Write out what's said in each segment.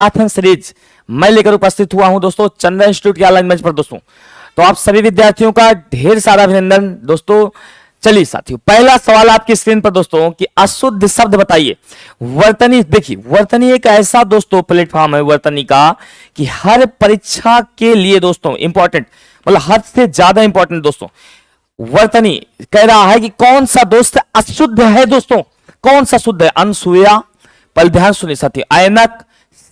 Marathon series मैं लेकर उपस्थित हुआ हूं दोस्तों चंद्र इंस्टीट्यूट के ऑनलाइन मंच पर दोस्तों। तो आप सभी विद्यार्थियों का ढेर सारा अभिनंदन दोस्तों। चलिए साथियों, पहला सवाल आपकी स्क्रीन पर दोस्तों कि अशुद्ध शब्द बताइए। वर्तनी, देखिए वर्तनी एक ऐसा दोस्तों प्लेटफॉर्म है वर्तनी का कि हर परीक्षा के लिए दोस्तों इंपॉर्टेंट, मतलब हद से ज्यादा इंपॉर्टेंट दोस्तों। वर्तनी कह रहा है कि कौन सा दोस्त अशुद्ध है दोस्तों, कौन सा शुद्ध है। अनसुया, पहले ध्यान सुनिए साथी, ऐनक,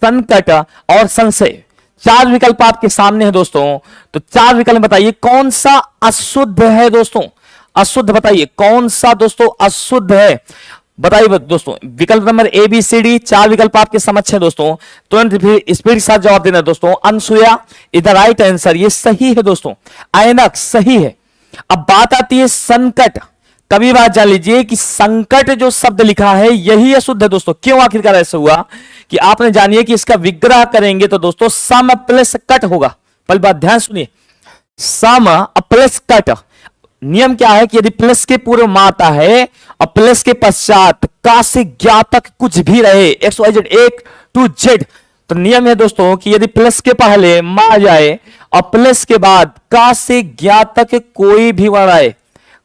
संकट और संशय, चार विकल्प आपके सामने है दोस्तों। तो चार विकल्प बताइए कौन सा अशुद्ध है दोस्तों, अशुद्ध बताइए कौन सा दोस्तों अशुद्ध है, बताइए दोस्तों। विकल्प number A B C D, चार विकल्प आपके समक्ष है दोस्तों, तुरंत फिर स्पीड के साथ जवाब देना दोस्तों। अनसुया इधर राइट आंसर, ये सही है दोस्तों। ऐनक सही है। अब बात आती है संकट। कभी बात जान लीजिए कि संकट जो शब्द लिखा है यही अशुद्ध है दोस्तों। क्यों आखिरकार ऐसा हुआ कि आपने जानिए कि इसका विग्रह करेंगे तो दोस्तों सम प्लस कट होगा। पहली बात ध्यान सुनिए, सम प्लस कट। नियम क्या है कि यदि प्लस के पूर्व में आता है और प्लस के पश्चात का से ज्ञातक कुछ भी रहे, एक्स वाई जेड, एक टू जेड, तो नियम है दोस्तों कि यदि प्लस के पहले मां आ जाए और प्लस के बाद का से ज्ञातक कोई भी वर्ण आए,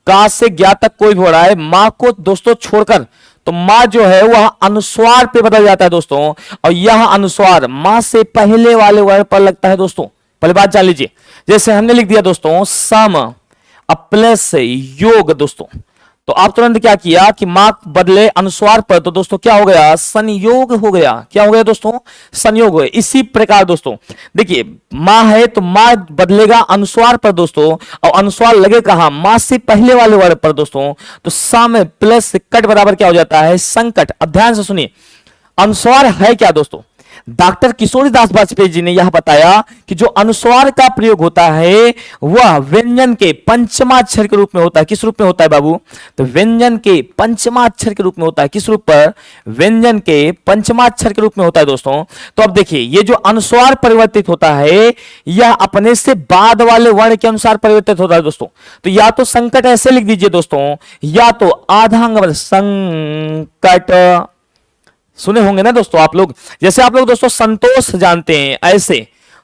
का से ज्ञातक कोई भी वर्ण आए, मां को दोस्तों छोड़कर, तो मां जो है वह अनुस्वार पे बदल जाता है दोस्तों। और यह अनुस्वार मां से पहले वाले वर्ण पर लगता है दोस्तों। पहले बात जान लीजिए, जैसे हमने लिख दिया दोस्तों सम प्लस योग दोस्तों, तो आप तुरंत क्या किया कि मां बदले अनुस्वार पर, तो दोस्तों क्या हो गया, संयोग हो गया। क्या हो गया दोस्तों, संयोग हो गया। इसी प्रकार दोस्तों देखिए मां है तो मां बदलेगा अनुस्वार पर दोस्तों, और अनुस्वार लगे कहां, मां से पहले वाले वर्ड पर दोस्तों, तो सम प्लस कट बराबर क्या हो जाता है, संकट। अब ध्यान से सुनिए, अनुस्वार है क्या दोस्तों। डॉक्टर किशोरीदास वाजपेयी जी ने यह बताया कि जो अनुस्वार का प्रयोग होता है वह व्यंजन के पंचमाक्षर के रूप में होता है। किस रूप में होता है बाबू, तो व्यंजन के पंचमाक्षर के रूप में होता है। किस रूप पर, व्यंजन के पंचमाक्षर के रूप में होता है दोस्तों। तो अब देखिए ये जो अनुस्वार परिवर्तित होता है यह अपने से बाद वाले वर्ण के अनुसार परिवर्तित होता है दोस्तों। तो या तो संकट ऐसे लिख दीजिए दोस्तों, या तो आधा अंग संकट, सुने होंगे ना दोस्तों आप लोग। जैसे आप लोग दोस्तों संतोष जानते हैं ऐसे,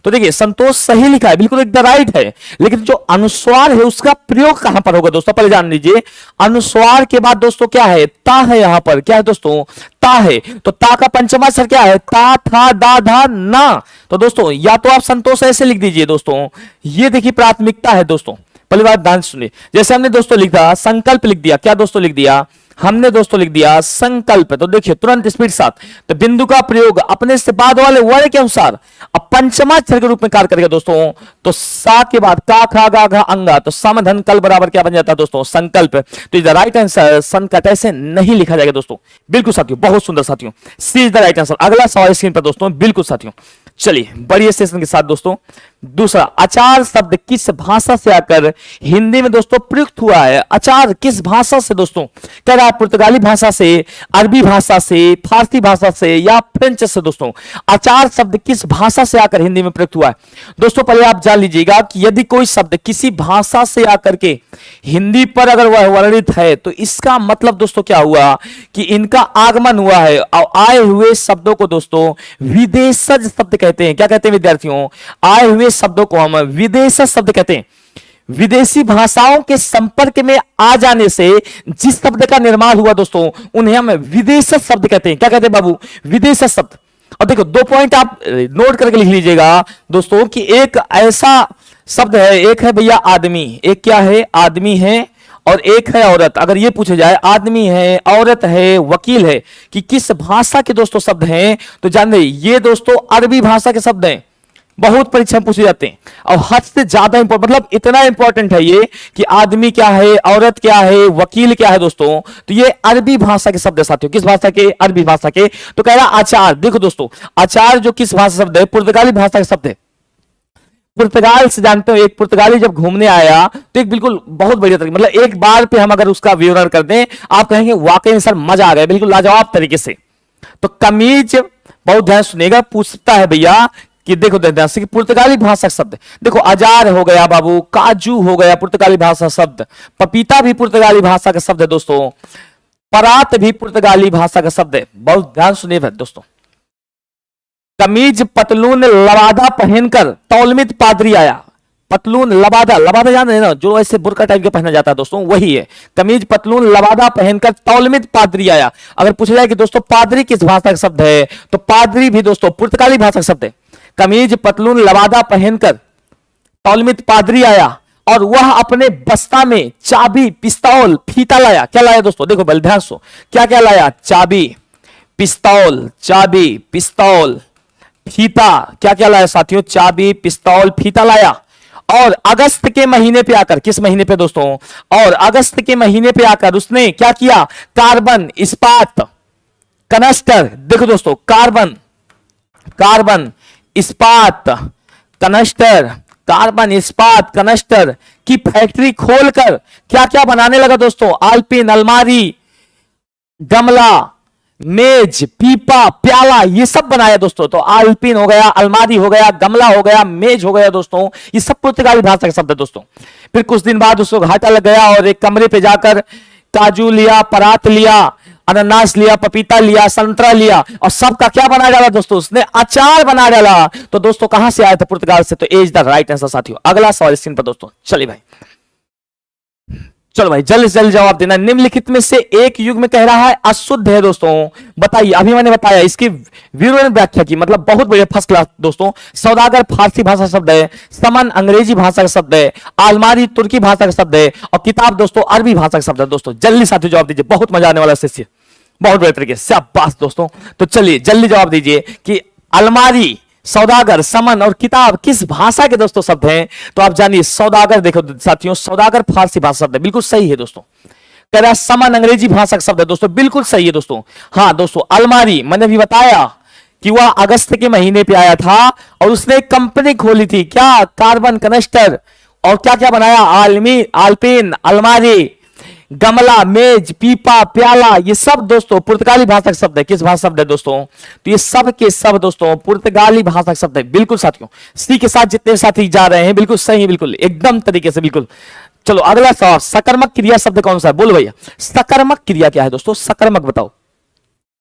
तो देखिए संतोष सही लिखा है, बिल्कुल एकदम राइट है, लेकिन जो अनुस्वार है उसका प्रयोग कहां पर होगा दोस्तों, पहले जान लीजिए। अनुस्वार के बाद दोस्तों क्या है, ता है। यहां पर क्या है दोस्तों, ता है। तो ता का पंचमाक्षर क्या है, ता था दा धा ना। तो दोस्तों या तो आप संतोष ऐसे लिख दीजिए दोस्तों, ये देखिए प्राथमिकता है दोस्तों। पहली बात ध्यान सुनिए, जैसे हमने दोस्तों लिखा संकल्प लिख दिया, क्या दोस्तों लिख दिया हमने दोस्तों, लिख दिया संकल्प। तो देखिए तुरंत स्पीड साथ, तो बिंदु का प्रयोग अपने से बाद वाले वर्ण के अनुसार अब पंचमाक्षर के रूप में कार्य करेगा दोस्तों। तो सा के बाद का खा गा घा अंगा, तो सम धन कल बराबर क्या बन जाता है दोस्तों, संकल्प। तो इज द राइट आंसर, संकट ऐसे नहीं लिखा जाएगा दोस्तों। बिल्कुल साथियों, बहुत सुंदर साथियों, सी इज द राइट आंसर। अगला सवाल स्क्रीन पर दोस्तों, बिल्कुल साथियों। चलिए बड़ी सेशन के साथ दोस्तों, दूसरा, अचार शब्द किस भाषा से आकर हिंदी में दोस्तों प्रयुक्त हुआ है। अचार किस भाषा से दोस्तों, कह रहा है पुर्तगाली भाषा से, अरबी भाषा से, फारसी भाषा से या फ्रेंच से दोस्तों। अचार शब्द किस भाषा से आकर हिंदी में प्रयुक्त हुआ है दोस्तों। पहले आप जान लीजिएगा कि यदि कोई शब्द किसी भाषा से आकर के हिंदी पर अगर वह वर्णित है तो इसका मतलब दोस्तों क्या हुआ कि इनका आगमन हुआ है। और आए हुए शब्दों को दोस्तों विदेशज शब्द कहते हैं। क्या कहते हैं विद्यार्थियों, आए हुए शब्दों को हम विदेशज शब्द कहते हैं। विदेशी भाषाओं के संपर्क में आ जाने से जिस शब्द का निर्माण हुआ दोस्तों उन्हें हम विदेशज शब्द कहते हैं। क्या कहते हैं बाबू, विदेशज शब्द। और देखो दो पॉइंट आप नोट करके लिख लीजिएगा दोस्तों कि एक ऐसा शब्द है, एक है भैया आदमी, एक क्या है, आदमी है, और एक है औरत। अगर ये पूछे जाए आदमी है, औरत है, वकील है, कि किस भाषा के दोस्तों शब्द हैं, तो जान रहे ये दोस्तों अरबी भाषा के शब्द हैं। बहुत परीक्षा में पूछे जाते हैं और हद से ज्यादा इंपॉर्टेंट, मतलब इतना इंपॉर्टेंट है ये कि आदमी क्या है, औरत क्या है, वकील क्या है दोस्तों। तो ये अरबी भाषा के शब्द है साथियों। किस भाषा के, अरबी भाषा के। तो कह रहा आचार, देखो दोस्तों आचार जो किस भाषा शब्द है, पुर्तगाली भाषा का शब्द है। पुर्तगाल से जानते हो, एक पुर्तगाली जब घूमने आया तो एक बिल्कुल बहुत बढ़िया तरीके, मतलब एक बार पे हम अगर उसका विवरण कर दें आप कहेंगे वाकई सर मजा आ गया, बिल्कुल लाजवाब तरीके से। तो कमीज, बहुत ध्यान सुनिएगा, पूछता है भैया कि देखो ध्यान से, पुर्तगाली भाषा शब्द देखो, अजार हो गया बाबू, काजू हो गया पुर्तगाली भाषा शब्द, पपीता भी पुर्तगाली भाषा का शब्द है दोस्तों, परात भी पुर्तगाली भाषा का शब्द है। बहुत ध्यान सुनिए दोस्तों। कमीज पतलून लबादा पहनकर तौलमित पादरी आया। पतलून लबादा, लबादा जान रहे ना, जो ऐसे बुरका टाइप के पहना जाता है दोस्तों, वही है। कमीज पतलून लबादा पहनकर तौलमित पादरी आया। अगर पूछा जाए कि दोस्तों पादरी किस भाषा का शब्द है, तो पादरी भी दोस्तों पुर्तगाली भाषा का शब्द है। कमीज पतलून लबादा पहनकर तौलमित पादरी आया और वह अपने बस्ता में चाबी, पिस्तौल, फीता लाया। क्या लाया दोस्तों, देखो बल ध्यान से, क्या क्या लाया? चाबी, पिस्तौल, चाबी, पिस्तौल, फीता। क्या क्या लाया साथियों? चाबी, पिस्तौल, फीता लाया। और अगस्त के महीने पे आकर, किस महीने पे दोस्तों? और अगस्त के महीने पे आकर उसने क्या किया? कार्बन, इस्पात, कनस्टर। देखो दोस्तों, कार्बन, कार्बन, इस्पात, कनस्टर, कार्बन, इस्पात, कनस्टर की फैक्ट्री खोलकर क्या क्या बनाने लगा दोस्तों? आलपीन, अलमारी, गमला, मेज, पीपा, प्याला, ये सब बनाया दोस्तों। तो आलपीन हो गया, अलमारी हो गया, गमला हो गया, मेज हो गया दोस्तों, ये सब पुर्तगाली भाषा का शब्द है दोस्तों। फिर कुछ दिन बाद उसको घाटा लग गया और एक कमरे पे जाकर काजू लिया, परात लिया, अनानास लिया, पपीता लिया, संतरा लिया और सबका क्या बना डाला दोस्तों? उसने अचार बना डाला। तो दोस्तों कहां से आया था? पुर्तगाल से। तो एज द राइट आंसर साथियों। अगला सवाल स्क्रीन पर दोस्तों, चलिए भाई, चलो भाई जल्द से जल्द जवाब देना। निम्नलिखित में से एक युग में कह रहा है अशुद्ध है दोस्तों, बताइए। अभी मैंने बताया इसकी विवरण व्याख्या की, मतलब बहुत बढ़िया, फर्स्ट क्लास दोस्तों। सौदागर फारसी भाषा शब्द है, समन अंग्रेजी भाषा का शब्द है, अलमारी तुर्की भाषा का शब्द है और किताब दोस्तों अरबी भाषा का शब्द है दोस्तों। जल्दी साथियों जवाब दीजिए, बहुत मजा आने वाला है, बहुत बड़े तरीके से। शाबाश दोस्तों। तो चलिए जल्दी जवाब दीजिए कि अलमारी, सौदागर, समन और किताब किस भाषा के दोस्तों शब्द हैं? तो आप जानिए, सौदागर, देखो साथियों, सौदागर फारसी भाषा शब्द है, बिल्कुल सही है दोस्तों। कह रहा समन अंग्रेजी भाषा का शब्द है दोस्तों, बिल्कुल सही है दोस्तों। हाँ दोस्तों, अलमारी मैंने भी बताया कि वह अगस्त के महीने पे आया था और उसने एक कंपनी खोली थी। क्या? कार्बन, कनस्टर और क्या क्या बनाया? आलपीन, अलमारी, गमला, मेज, पीपा, प्याला, ये सब दोस्तों पुर्तगाली भाषा का शब्द है। किस भाषा शब्द है दोस्तों? तो ये सब के सब दोस्तों पुर्तगाली भाषा का शब्द है, बिल्कुल साथियों। सी के साथ जितने साथी जा रहे हैं बिल्कुल सही, बिल्कुल एकदम तरीके से, बिल्कुल। चलो अगला सवाल, सकर्मक क्रिया शब्द कौन सा है? बोलो भैया, सकर्मक क्रिया क्या है दोस्तों? सकर्मक बताओ।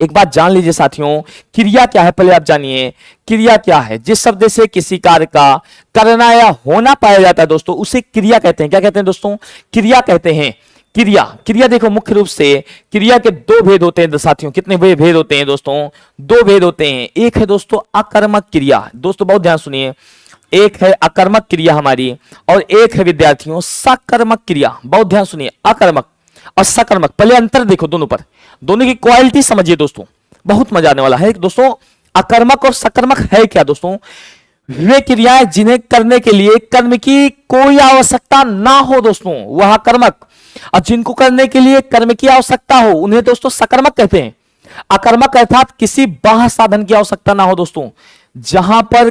एक बात जान लीजिए साथियों, क्रिया क्या है पहले आप जानिए। क्रिया क्या है? जिस शब्द से किसी कार्य का करना या होना पाया जाता है दोस्तों, उसे क्रिया कहते हैं। क्या कहते हैं दोस्तों? क्रिया कहते हैं। क्रिया, क्रिया देखो मुख्य रूप से क्रिया के दो भेद होते हैं साथियों। कितने भेद होते हैं दोस्तों? दो भेद होते हैं। एक है दोस्तों अकर्मक क्रिया, दोस्तों बहुत ध्यान सुनिए। एक है अकर्मक क्रिया हमारी और एक है विद्यार्थियों सकर्मक क्रिया। बहुत ध्यान सुनिए, अकर्मक और सकर्मक। पहले अंतर देखो दोनों पर, दोनों की क्वालिटी समझिए दोस्तों, बहुत मजा आने वाला है दोस्तों। अकर्मक और सकर्मक है क्या दोस्तों? वे क्रियाएं जिन्हें करने के लिए कर्म की कोई आवश्यकता ना हो दोस्तों, वह कर्मक। और जिनको करने के लिए कर्म की आवश्यकता हो उन्हें दोस्तों सकर्मक कहते हैं। अकर्मक अर्थात किसी बाह्य साधन की आवश्यकता ना हो दोस्तों। जहां पर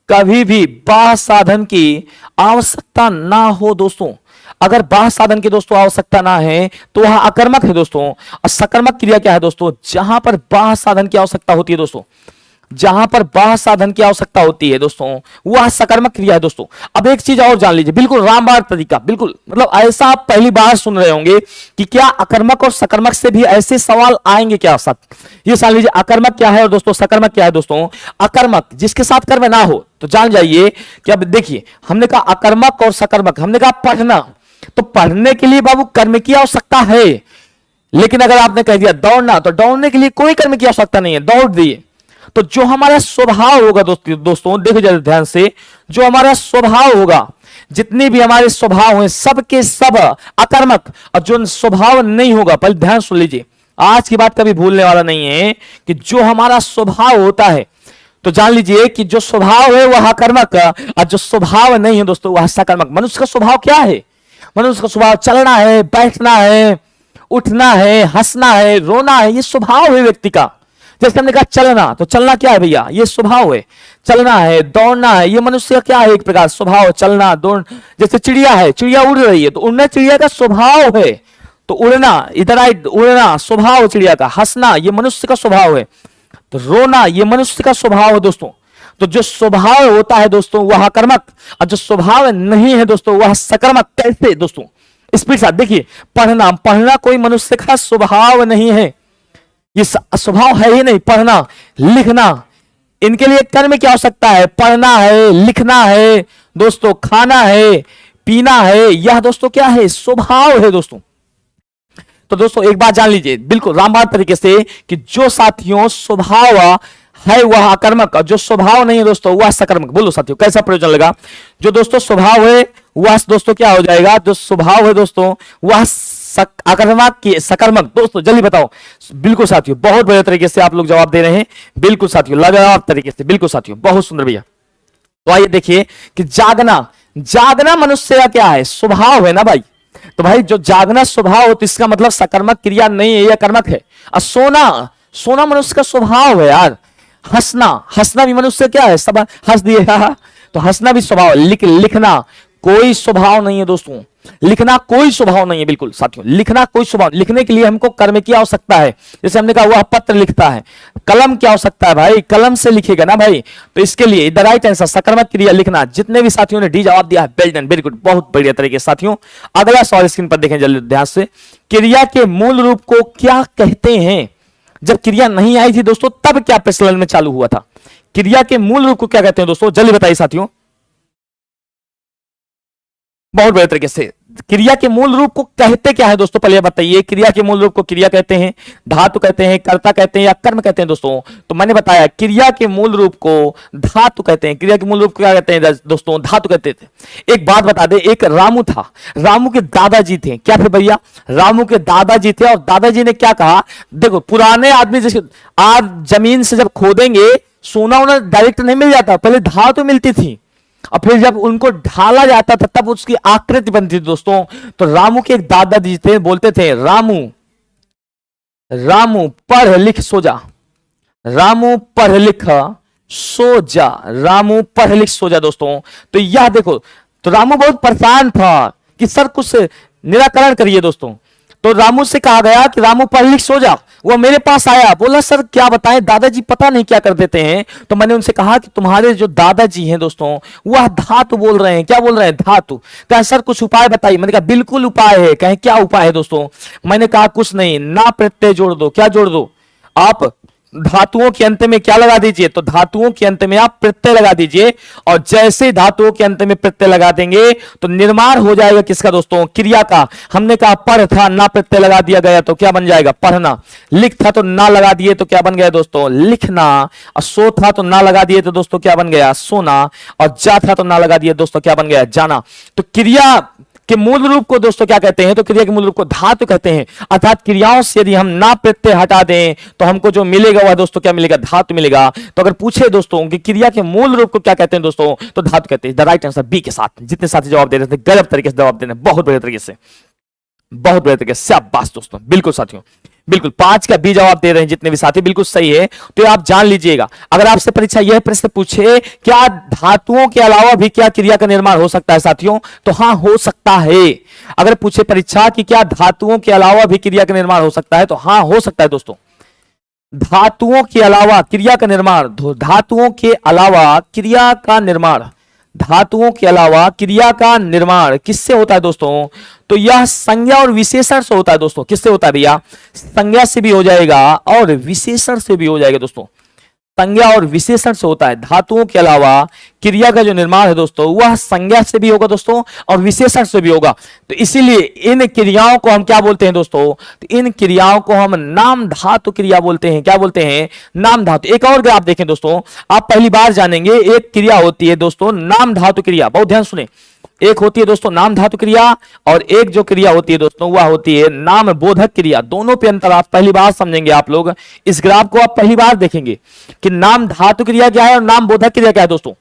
कभी भी बाह्य साधन की आवश्यकता ना हो दोस्तों, अगर बाह्य साधन की दोस्तों आवश्यकता ना है तो वह अकर्मक है दोस्तों। और सकर्मक क्रिया क्या है दोस्तों? जहां पर बाह्य साधन की आवश्यकता होती है दोस्तों, जहां पर बाह्य साधन की आवश्यकता होती है दोस्तों, वह सकर्मक क्रिया है दोस्तों। अब एक चीज और जान लीजिए, बिल्कुल रामबाण तरीका, बिल्कुल मतलब ऐसा आप पहली बार सुन रहे होंगे कि क्या अकर्मक और सकर्मक से भी ऐसे सवाल आएंगे क्या साथ? ये जान लीजिए अकर्मक क्या है और दोस्तों सकर्मक क्या है दोस्तों। अकर्मक जिसके साथ कर्म ना हो, तो जान जाइए कि अब देखिए हमने कहा अकर्मक और सकर्मक। हमने कहा पढ़ना, तो पढ़ने के लिए बाबू कर्म की आवश्यकता है, लेकिन अगर आपने कह दिया दौड़ना, तो दौड़ने के लिए कोई कर्म की आवश्यकता नहीं है, दौड़ दिए। तो जो हमारा स्वभाव होगा दोस्तों देखो जरा ध्यान से, जो हमारा स्वभाव होगा, जितने भी हमारे स्वभाव हैं सबके सब अकर्मक। और जो स्वभाव नहीं होगा, पहले ध्यान सुन लीजिए, आज की बात कभी भूलने वाला नहीं है कि जो हमारा स्वभाव होता है, तो जान लीजिए कि जो स्वभाव है वह अकर्मक और जो स्वभाव नहीं है दोस्तों वह सकर्मक। मनुष्य का स्वभाव क्या है? मनुष्य का स्वभाव चलना है, बैठना है, उठना है, हंसना है, रोना है, ये स्वभाव है व्यक्ति का। जैसे हमने कहा चलना, तो चलना क्या है भैया? ये स्वभाव है। चलना है, दौड़ना है, ये मनुष्य का क्या है? एक प्रकार स्वभाव, चलना, दौड़। जैसे चिड़िया है, चिड़िया उड़ रही है, तो उड़ना चिड़िया का स्वभाव है, तो उड़ना, इधर आई उड़ना स्वभाव चिड़िया का। हंसना ये मनुष्य का स्वभाव है, तो रोना ये मनुष्य का स्वभाव है दोस्तों। तो जो स्वभाव होता है दोस्तों वह कर्मक, और जो स्वभाव नहीं है दोस्तों वह सकर्मक। कैसे दोस्तों? स्पीड साथ देखिए, पढ़ना, पढ़ना कोई मनुष्य का स्वभाव नहीं है, ये स्वभाव है ही नहीं। पढ़ना, लिखना, इनके लिए कर्म की आवश्यकता है, पढ़ना है, लिखना है दोस्तों, खाना है, पीना है, यह दोस्तों क्या है, स्वभाव है दोस्तों। तो दोस्तों एक बात जान लीजिए बिल्कुल रामबाण तरीके से कि जो साथियों स्वभाव है वह अकर्मक, जो स्वभाव नहीं है दोस्तों वह सकर्मक। बोलो साथियों कैसा प्रयोजन लगा। जो दोस्तों स्वभाव है वह दोस्तों क्या हो जाएगा, जो स्वभाव है दोस्तों वह अकर्मक की सकर्मक। दोस्तों जल्दी बताओ। बिल्कुल साथियों बहुत बढ़िया तरीके से आप लोग जवाब दे रहे हैं। बिल्कुल साथियों लाजवाब तरीके से, बिल्कुल साथियों बहुत सुंदर भैया। तो आइए देखिए कि जागना, जागना मनुष्य का क्या है, स्वभाव है ना भाई। तो भाई जो जागना स्वभाव हो तो इसका मतलब सकर्मक क्रिया नहीं है, यह कर्मक है। और सोना, सोना मनुष्य का स्वभाव है यार। हंसना, हंसना भी मनुष्य क्या है, सब हंस दिए तो हंसना भी स्वभाव। लिखना कोई स्वभाव नहीं है दोस्तों, लिखना कोई स्वभाव नहीं है। बिल्कुल साथियों लिखना कोई स्वभाव, लिखने के लिए हमको कर्म की आवश्यकता है। जैसे हमने कहा वह पत्र लिखता है, कलम की आवश्यकता है भाई, कलम से लिखेगा ना भाई। तो इसके लिए द राइट आंसर सकर्मक क्रिया लिखना। जितने भी साथियों ने डी जवाब दिया है वेल डन, वेरी गुड, बहुत बढ़िया तरीके से साथियों। अगला सवाल स्क्रीन पर देखें जल्दी ध्यान से। क्रिया के मूल रूप को क्या कहते हैं। जब क्रिया नहीं आई थी दोस्तों तब क्या प्रचलन में चालू हुआ था, क्रिया के मूल रूप को क्या कहते हैं दोस्तों, जल्दी बताइए साथियों। बहुत बड़े तरीके से क्रिया के मूल रूप को कहते क्या है दोस्तों, पहले बताइए। क्रिया के मूल रूप को क्रिया कहते हैं, धातु कहते हैं, कर्ता कहते हैं या कर्म कहते हैं दोस्तों। तो मैंने बताया क्रिया के मूल रूप को धातु कहते हैं। क्रिया के मूल रूप को क्या कहते हैं दोस्तों, धातु कहते थे। एक बात बता दे, एक रामू था, रामू के दादाजी थे, क्या थे भैया, रामू के दादाजी थे। और दादाजी ने क्या कहा, देखो पुराने आदमी जैसे आज जमीन से जब खोदेंगे सोना उन्हें डायरेक्ट नहीं मिल जाता, पहले धातु मिलती थी और फिर जब उनको ढाला जाता था तब उसकी आकृति बनती थी दोस्तों। तो रामू के एक दादाजी थे, बोलते थे रामू, रामू पढ़ लिख सो जा, रामू पढ़ लिख सो जा, रामू पढ़ लिख सो जा दोस्तों। तो यह देखो, तो रामू बहुत परेशान था कि सर कुछ निराकरण करिए दोस्तों। तो रामू से कहा गया कि रामू पढ़ लिख सो जा। वो मेरे पास आया, बोला सर क्या बताएं, दादाजी पता नहीं क्या कर देते हैं। तो मैंने उनसे कहा कि तुम्हारे जो दादाजी हैं दोस्तों वह धातु बोल रहे हैं। क्या बोल रहे हैं, धातु। कहा सर कुछ उपाय बताइए। मैंने कहा बिल्कुल उपाय है। कहे क्या उपाय है दोस्तों। मैंने कहा कुछ नहीं, ना प्रत्यय जोड़ दो। क्या जोड़ दो, आप धातुओं के अंत में क्या लगा दीजिए, तो धातुओं के अंत में आप प्रत्यय लगा दीजिए। और जैसे धातुओं के अंत में प्रत्यय लगा देंगे तो निर्माण हो जाएगा किसका दोस्तों, क्रिया का। हमने कहा पढ़ था, ना प्रत्यय लगा दिया गया तो क्या बन जाएगा, पढ़ना। लिख था तो ना लगा दिए तो क्या बन गया दोस्तों, लिखना। और सो था तो ना लगा दिए तो दोस्तों क्या बन गया, सोना। और जा था तो ना लगा दिए दोस्तों क्या बन गया, जाना। तो क्रिया के मूल रूप को दोस्तों क्या कहते हैं, तो क्रिया के मूल रूप को धातु कहते हैं। अर्थात क्रियाओं से यदि हम ना प्रत्यय हटा दें तो हमको जो मिलेगा वह दोस्तों क्या मिलेगा, धातु मिलेगा। तो अगर पूछे दोस्तों कि क्रिया के मूल रूप को क्या कहते हैं दोस्तों, तो धातु कहते हैं। द राइट आंसर बी के साथ जितने साथी जवाब दे रहे थे गलत तरीके से जवाब दे रहे हैं, बहुत बढ़िया तरीके से, बहुत बढ़िया तरीके से, शाबाश दोस्तों। बिल्कुल साथियों, बिल्कुल 5 का बी जवाब दे रहे हैं जितने भी साथी, बिल्कुल सही है। तो आप जान लीजिएगा, अगर आपसे परीक्षा यह प्रश्न पूछे क्या धातुओं के अलावा भी क्या क्रिया का निर्माण हो सकता है साथियों, तो हाँ हो सकता है। अगर पूछे परीक्षा कि क्या धातुओं के अलावा भी क्रिया का निर्माण हो सकता है, तो हाँ हो सकता है दोस्तों। धातुओं के अलावा क्रिया का निर्माण, धातुओं के अलावा क्रिया का निर्माण, धातुओं के अलावा क्रिया का निर्माण किससे होता है दोस्तों, तो यह संज्ञा और विशेषण से होता है दोस्तों। किससे होता है भैया, संज्ञा से भी हो जाएगा और विशेषण से भी हो जाएगा दोस्तों। संज्ञा और विशेषण से होता है। धातुओं के अलावा क्रिया का जो निर्माण है दोस्तों वह संज्ञा से भी होगा दोस्तों और विशेषण से भी होगा। तो इसीलिए इन क्रियाओं को हम क्या बोलते हैं दोस्तों, तो इन क्रियाओं को हम नाम धातु क्रिया बोलते हैं। क्या बोलते हैं, नाम धातु। एक और आप देखें दोस्तों, आप पहली बार जानेंगे, एक क्रिया होती है दोस्तों नाम धातु क्रिया, बहुत ध्यान सुने। एक होती है दोस्तों नाम धातु क्रिया और एक जो क्रिया होती है दोस्तों वह होती है नाम बोधक क्रिया। दोनों पे अंतर आप पहली बार समझेंगे। आप लोग इस ग्राफ को आप पहली बार देखेंगे कि नाम धातु क्रिया क्या है और नाम बोधक क्रिया क्या है दोस्तों।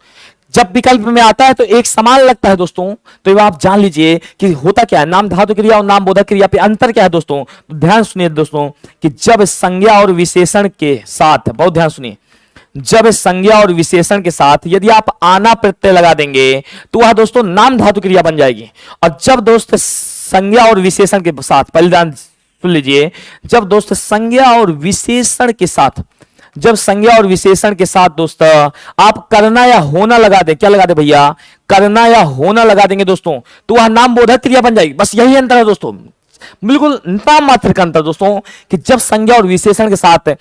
जब विकल्प में आता है तो एक समान लगता है दोस्तों, तो आप जान लीजिए कि होता क्या है, नाम धातु क्रिया और नाम बोधक क्रिया पे अंतर क्या है दोस्तों। तो ध्यान सुनिए दोस्तों कि जब संज्ञा और विशेषण के साथ, बहुत ध्यान सुनिए, जब संज्ञा और विशेषण के साथ यदि आप आना प्रत्यय लगा देंगे तो वह दोस्तों नाम धातु क्रिया बन जाएगी। और जब दोस्त संज्ञा और विशेषण के साथ, पहले ध्यान सुन लीजिए, जब दोस्त संज्ञा और विशेषण के साथ, जब संज्ञा और विशेषण के साथ दोस्त आप करना या होना लगा दे, क्या लगा दे भैया, करना या होना लगा देंगे दोस्तों, तो वह नाम बोधक क्रिया बन जाएगी। बस यही अंतर है दोस्तों। बिल्कुल नाम मात्र का अंतर दोस्तों, कि जब संज्ञा और विशेषण के साथ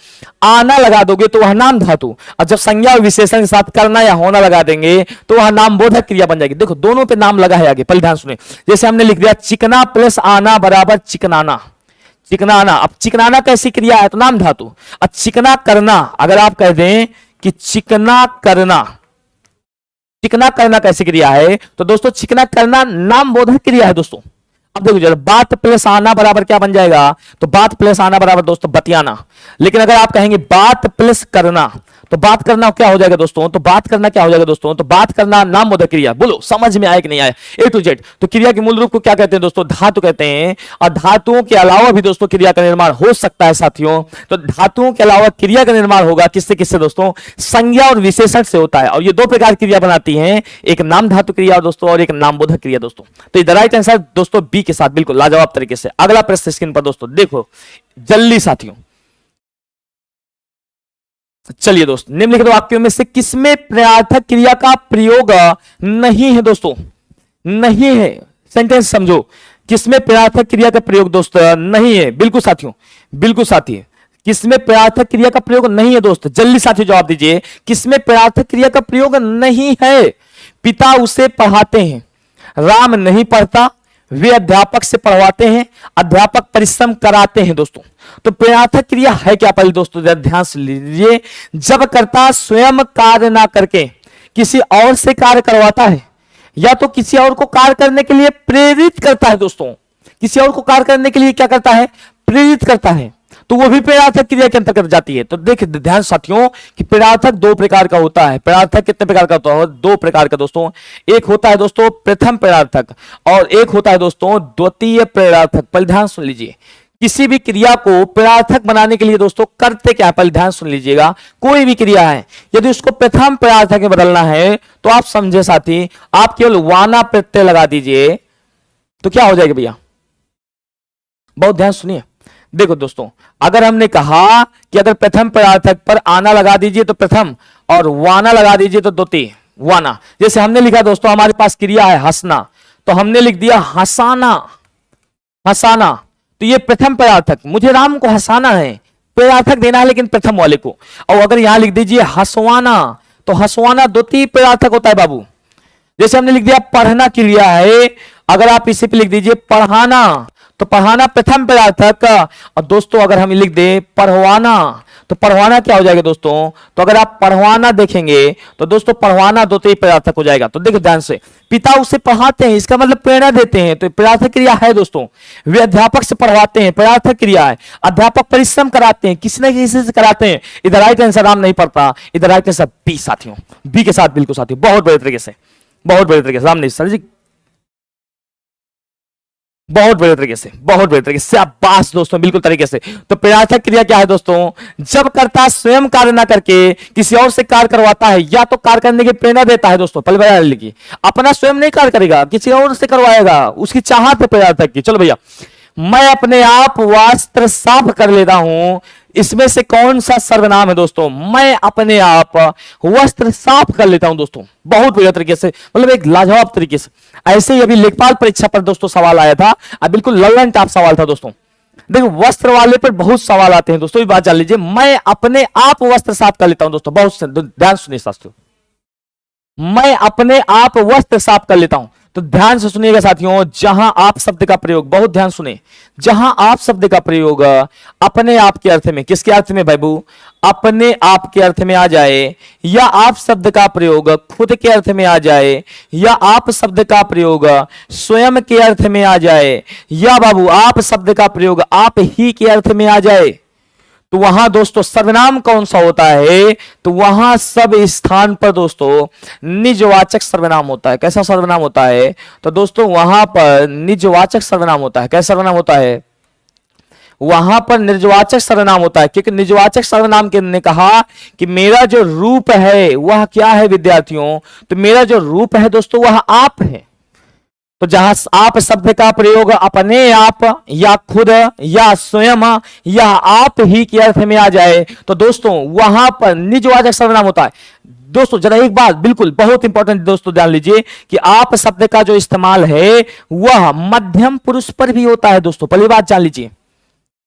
आना लगा दोगे तो वह नाम धातु, और जब संज्ञा और विशेषण के साथ करना या होना लगा देंगे तो वह नाम बोधक क्रिया बन जाएगी। देखो दोनों पे नाम लगा है आगे, पहले ध्यान सुने। जैसे हमने लिख दिया चिकना प्लस आना बराबर चिकनाना, चिकनाना। अब चिकनाना कैसी क्रिया है, तो नाम धातु। अब चिकना करना, अगर आप कह दें कि चिकना करना, चिकना करना कैसी क्रिया है, तो दोस्तों चिकना करना नाम बोधक क्रिया है दोस्तों। अब देखो जरा, बात प्लस आना बराबर क्या बन जाएगा, तो बात प्लस आना बराबर दोस्तों बतियाना। लेकिन अगर आप कहेंगे बात प्लस करना, तो बात करना क्या हो जाएगा दोस्तों, तो बात करना क्या हो जाएगा दोस्तों, तो बात करना नाम बोधक क्रिया। बोलो समझ में आया कि नहीं आया, ए टू जेड। तो क्रिया के मूल रूप को क्या कहते हैं दोस्तों, धातु कहते हैं। और धातुओं के अलावा भी दोस्तों क्रिया का निर्माण हो सकता है साथियों। तो धातुओं के अलावा क्रिया का निर्माण होगा किससे किससे दोस्तों, संज्ञा और विशेषण से होता है। और ये दो प्रकार की क्रिया बनाती हैं, एक नाम धातु क्रिया दोस्तों और एक नाम बोधक क्रिया दोस्तों। तो इधर राइट आंसर दोस्तों बी के साथ बिल्कुल लाजवाब तरीके से। अगला प्रश्न स्क्रीन पर दोस्तों देखो जल्दी साथियों। चलिए दोस्त, निम्नलिखित वाक्यों में से किसमें प्रयार्थक क्रिया का प्रयोग नहीं है दोस्तों, नहीं है। सेंटेंस समझो, किसमें प्रयार्थक क्रिया का प्रयोग दोस्तों नहीं है। बिल्कुल साथियों, बिल्कुल साथी, किसमें प्रयार्थक क्रिया का प्रयोग नहीं है दोस्त, जल्दी साथियों जवाब दीजिए, किसमें प्रयार्थक क्रिया का प्रयोग नहीं है। पिता उसे पढ़ाते हैं, राम नहीं पढ़ता, वे अध्यापक से पढ़वाते हैं, अध्यापक परिश्रम कराते हैं दोस्तों। तो प्रयार्थक क्रिया है क्या, पहले दोस्तों ध्यान से लीजिए, जब कर्ता स्वयं कार्य ना करके किसी और से कार्य करवाता है या तो किसी और को कार्य करने के लिए प्रेरित करता है दोस्तों, किसी और को कार्य करने के लिए क्या करता है, प्रेरित करता है, तो वो भी प्रयार्थक क्रिया के अंतर्गत जाती है। तो देखिए ध्यान साथियों कि प्रयार्थक दो प्रकार का होता है। प्रयार्थक कितने प्रकार का होता है, दो प्रकार का दोस्तों। एक होता है दोस्तों प्रथम प्रयार्थक और एक होता है दोस्तों द्वितीय प्रयार्थक। पहले ध्यान सुन लीजिए, किसी भी क्रिया को प्रयार्थक बनाने के लिए दोस्तों करते क्या है, पहले ध्यान सुन लीजिएगा। कोई भी क्रिया है यदि उसको प्रथम प्रयार्थक में बदलना है तो आप समझे साथी, आप केवल वाना प्रत्यय लगा दीजिए तो क्या हो जाएगा भैया, बहुत ध्यान सुनिए। देखो दोस्तों, अगर हमने कहा कि अगर प्रथम प्रयार्थक पर आना लगा दीजिए तो प्रथम और वाना लगा दीजिए तो द्वितीय वाना। जैसे हमने लिखा दोस्तों, हमारे पास क्रिया है हंसना, तो हमने लिख दिया हंसाना, हंसाना, तो ये प्रथम प्रयार्थक, मुझे राम को हंसाना है, प्रयार्थक देना है लेकिन प्रथम वाले को। और अगर यहां लिख दीजिए हंसवाना, तो हंसवाना द्वितीय प्रयार्थक होता है बाबू। जैसे हमने लिख दिया पढ़ना क्रिया है, अगर आप इसी पे लिख दीजिए पढ़ाना, तो पढ़ाना प्रथम प्रयार्थक। और दोस्तों अगर हम लिख दें पढ़वाना, तो पढ़वाना क्या हो जाएगा दोस्तों, तो अगर आप पढ़वाना देखेंगे तो दोस्तों पढ़वाना द्वितीय प्रयार्थक हो जाएगा। तो देखो ध्यान से, पिता उसे पढ़ाते हैं, इसका मतलब प्रेरणा देते हैं, तो प्रयार्थक क्रिया है दोस्तों। वे अध्यापक से पढ़वाते हैं, प्रयार्थक क्रिया है। अध्यापक परिश्रम कराते हैं, किसी न किसी से कराते हैं। इधर राइट आंसर राम नहीं पढ़ता, इधर राइट आंसर बी साथियों, बी के साथ बिल्कुल साथियों, बहुत बड़े तरीके से, बहुत बड़े तरीके से राम नहीं सर जी, बहुत बड़े तरीके से, बहुत बड़े तरीके से, शाबाश दोस्तों, बिल्कुल तरीके से। तो प्रयार्थक क्रिया क्या है दोस्तों, जब कर्ता स्वयं कार्य ना करके किसी और से कार्य करवाता है या तो कार्य करने की प्रेरणा देता है दोस्तों। पहले बता लिखिए, अपना स्वयं नहीं कार्य करेगा, किसी और से करवाएगा, उसकी चाहत है प्रयार्थक की। चलो भैया, मैं अपने आप वस्त्र साफ कर लेता हूं, इसमें से कौन सा सर्वनाम है दोस्तों, मैं अपने आप वस्त्र साफ कर लेता हूं दोस्तों। बहुत बढ़िया तरीके से, मतलब एक लाजवाब तरीके से। ऐसे ही अभी लेखपाल परीक्षा पर दोस्तों सवाल आया था, अब बिल्कुल ललन टॉप सवाल था दोस्तों। देखो वस्त्र वाले पर बहुत सवाल आते हैं दोस्तों, ये बात जान लीजिए, मैं अपने आप वस्त्र साफ कर लेता हूं दोस्तों। बहुत ध्यान सुनिए साथियों, मैं अपने आप वस्त्र साफ कर लेता हूं। तो ध्यान से सुनिएगा साथियों, जहां आप शब्द का प्रयोग, बहुत ध्यान सुने, जहां आप शब्द का प्रयोग अपने आप के अर्थ में, किसके अर्थ में बाबू, अपने आप के अर्थ में आ जाए, या आप शब्द का प्रयोग खुद के अर्थ में आ जाए, या आप शब्द का प्रयोग स्वयं के अर्थ में आ जाए, या बाबू आप शब्द का प्रयोग आप ही के अर्थ में आ जाए, तो वहां दोस्तों सर्वनाम कौन सा होता है, तो वहां सब स्थान पर दोस्तों निजवाचक सर्वनाम होता है। कैसा सर्वनाम होता है, तो दोस्तों वहां पर निजवाचक सर्वनाम होता है। कैसा सर्वनाम होता है, वहां पर निर्वाचक सर्वनाम होता है, क्योंकि निजवाचक सर्वनाम के ने कहा कि मेरा जो रूप है वह क्या है विद्यार्थियों, तो मेरा जो रूप है दोस्तों वह आप है। तो जहां आप शब्द का प्रयोग अपने आप या खुद या स्वयं या आप ही के अर्थ में आ जाए तो दोस्तों वहां पर निजवाचक सर्वनाम होता है। दोस्तों जरा एक बात बिल्कुल बहुत इंपॉर्टेंट दोस्तों जान लीजिए कि आप शब्द का जो इस्तेमाल है वह मध्यम पुरुष पर भी होता है। दोस्तों पहली बात जान लीजिए,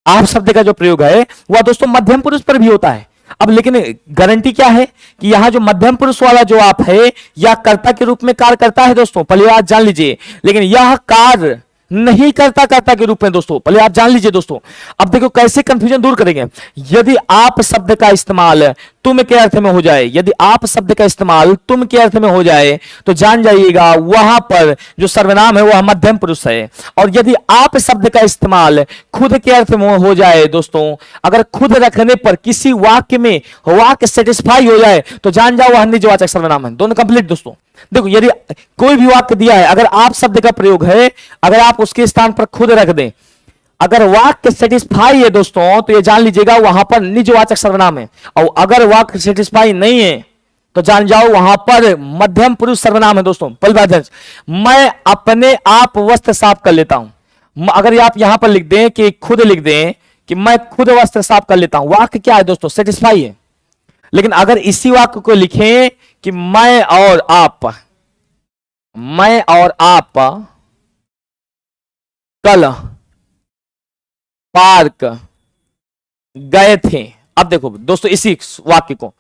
आप शब्द का जो प्रयोग है वह दोस्तों मध्यम पुरुष पर भी होता है। अब लेकिन गारंटी क्या है कि यहां जो मध्यम पुरुष वाला जो आप है या कर्ता के रूप में कार्य करता है दोस्तों, पहले आप जान लीजिए, लेकिन यह कार्य नहीं करता कर्ता के रूप में दोस्तों, पहले आप जान लीजिए दोस्तों। अब देखो कैसे कंफ्यूजन दूर करेंगे। यदि आप शब्द का इस्तेमाल तुम के अर्थ में हो जाए, यदि आप शब्द का इस्तेमाल तुम के अर्थ में हो जाए तो जान जाइएगा वहां पर जो सर्वनाम है वह मध्यम पुरुष है। और यदि आप शब्द का इस्तेमाल खुद के अर्थ में हो जाए दोस्तों, अगर खुद रखने पर किसी वाक्य में वाक्य सेटिस्फाई हो जाए तो जान जाओ वह निजवाचक सर्वनाम है। दोनों कंप्लीट दोस्तों। देखो यदि कोई भी वाक्य दिया है, अगर आप शब्द का प्रयोग है, अगर आप उसके स्थान पर खुद रख दें, अगर वाक्य सेटिस्फाई है दोस्तों तो ये जान लीजिएगा वहां पर निजवाचक सर्वनाम है। और अगर वाक्य सेटिस्फाई नहीं है तो जान जाओ वहां पर मध्यम पुरुष सर्वनाम है दोस्तों। पहली बात, मैं अपने आप वस्त्र साफ कर लेता हूं। अगर आप यहां पर लिख दें कि खुद लिख दें कि मैं खुद वस्त्र साफ कर लेता हूं, वाक्य क्या है दोस्तों? सेटिस्फाई है। लेकिन अगर इसी वाक्य को लिखें कि मैं और आप कल पार्क गए थे। अब देखो दोस्तों इसी वाक्य को,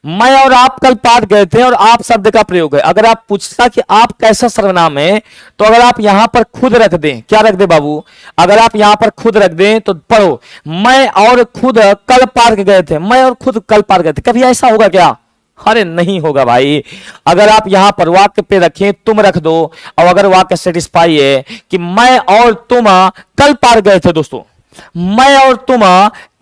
मैं और आप कल पार्क गए थे और आप शब्द का प्रयोग है। अगर आप पूछता कि आप कैसा सर्वनाम है तो अगर आप यहां पर खुद रख दें, क्या रख दे बाबू? अगर आप यहां पर खुद रख दें तो पढ़ो, मैं और खुद कल पार्क गए थे। मैं और खुद कल पार्क गए थे, कभी ऐसा होगा क्या? अरे नहीं होगा भाई। अगर आप यहां पर वाक्य पे रखें तुम रख दो, और अगर वाक्य सेटिस्फाई है कि मैं और तुम कल पार्क गए थे दोस्तों, मैं और तुम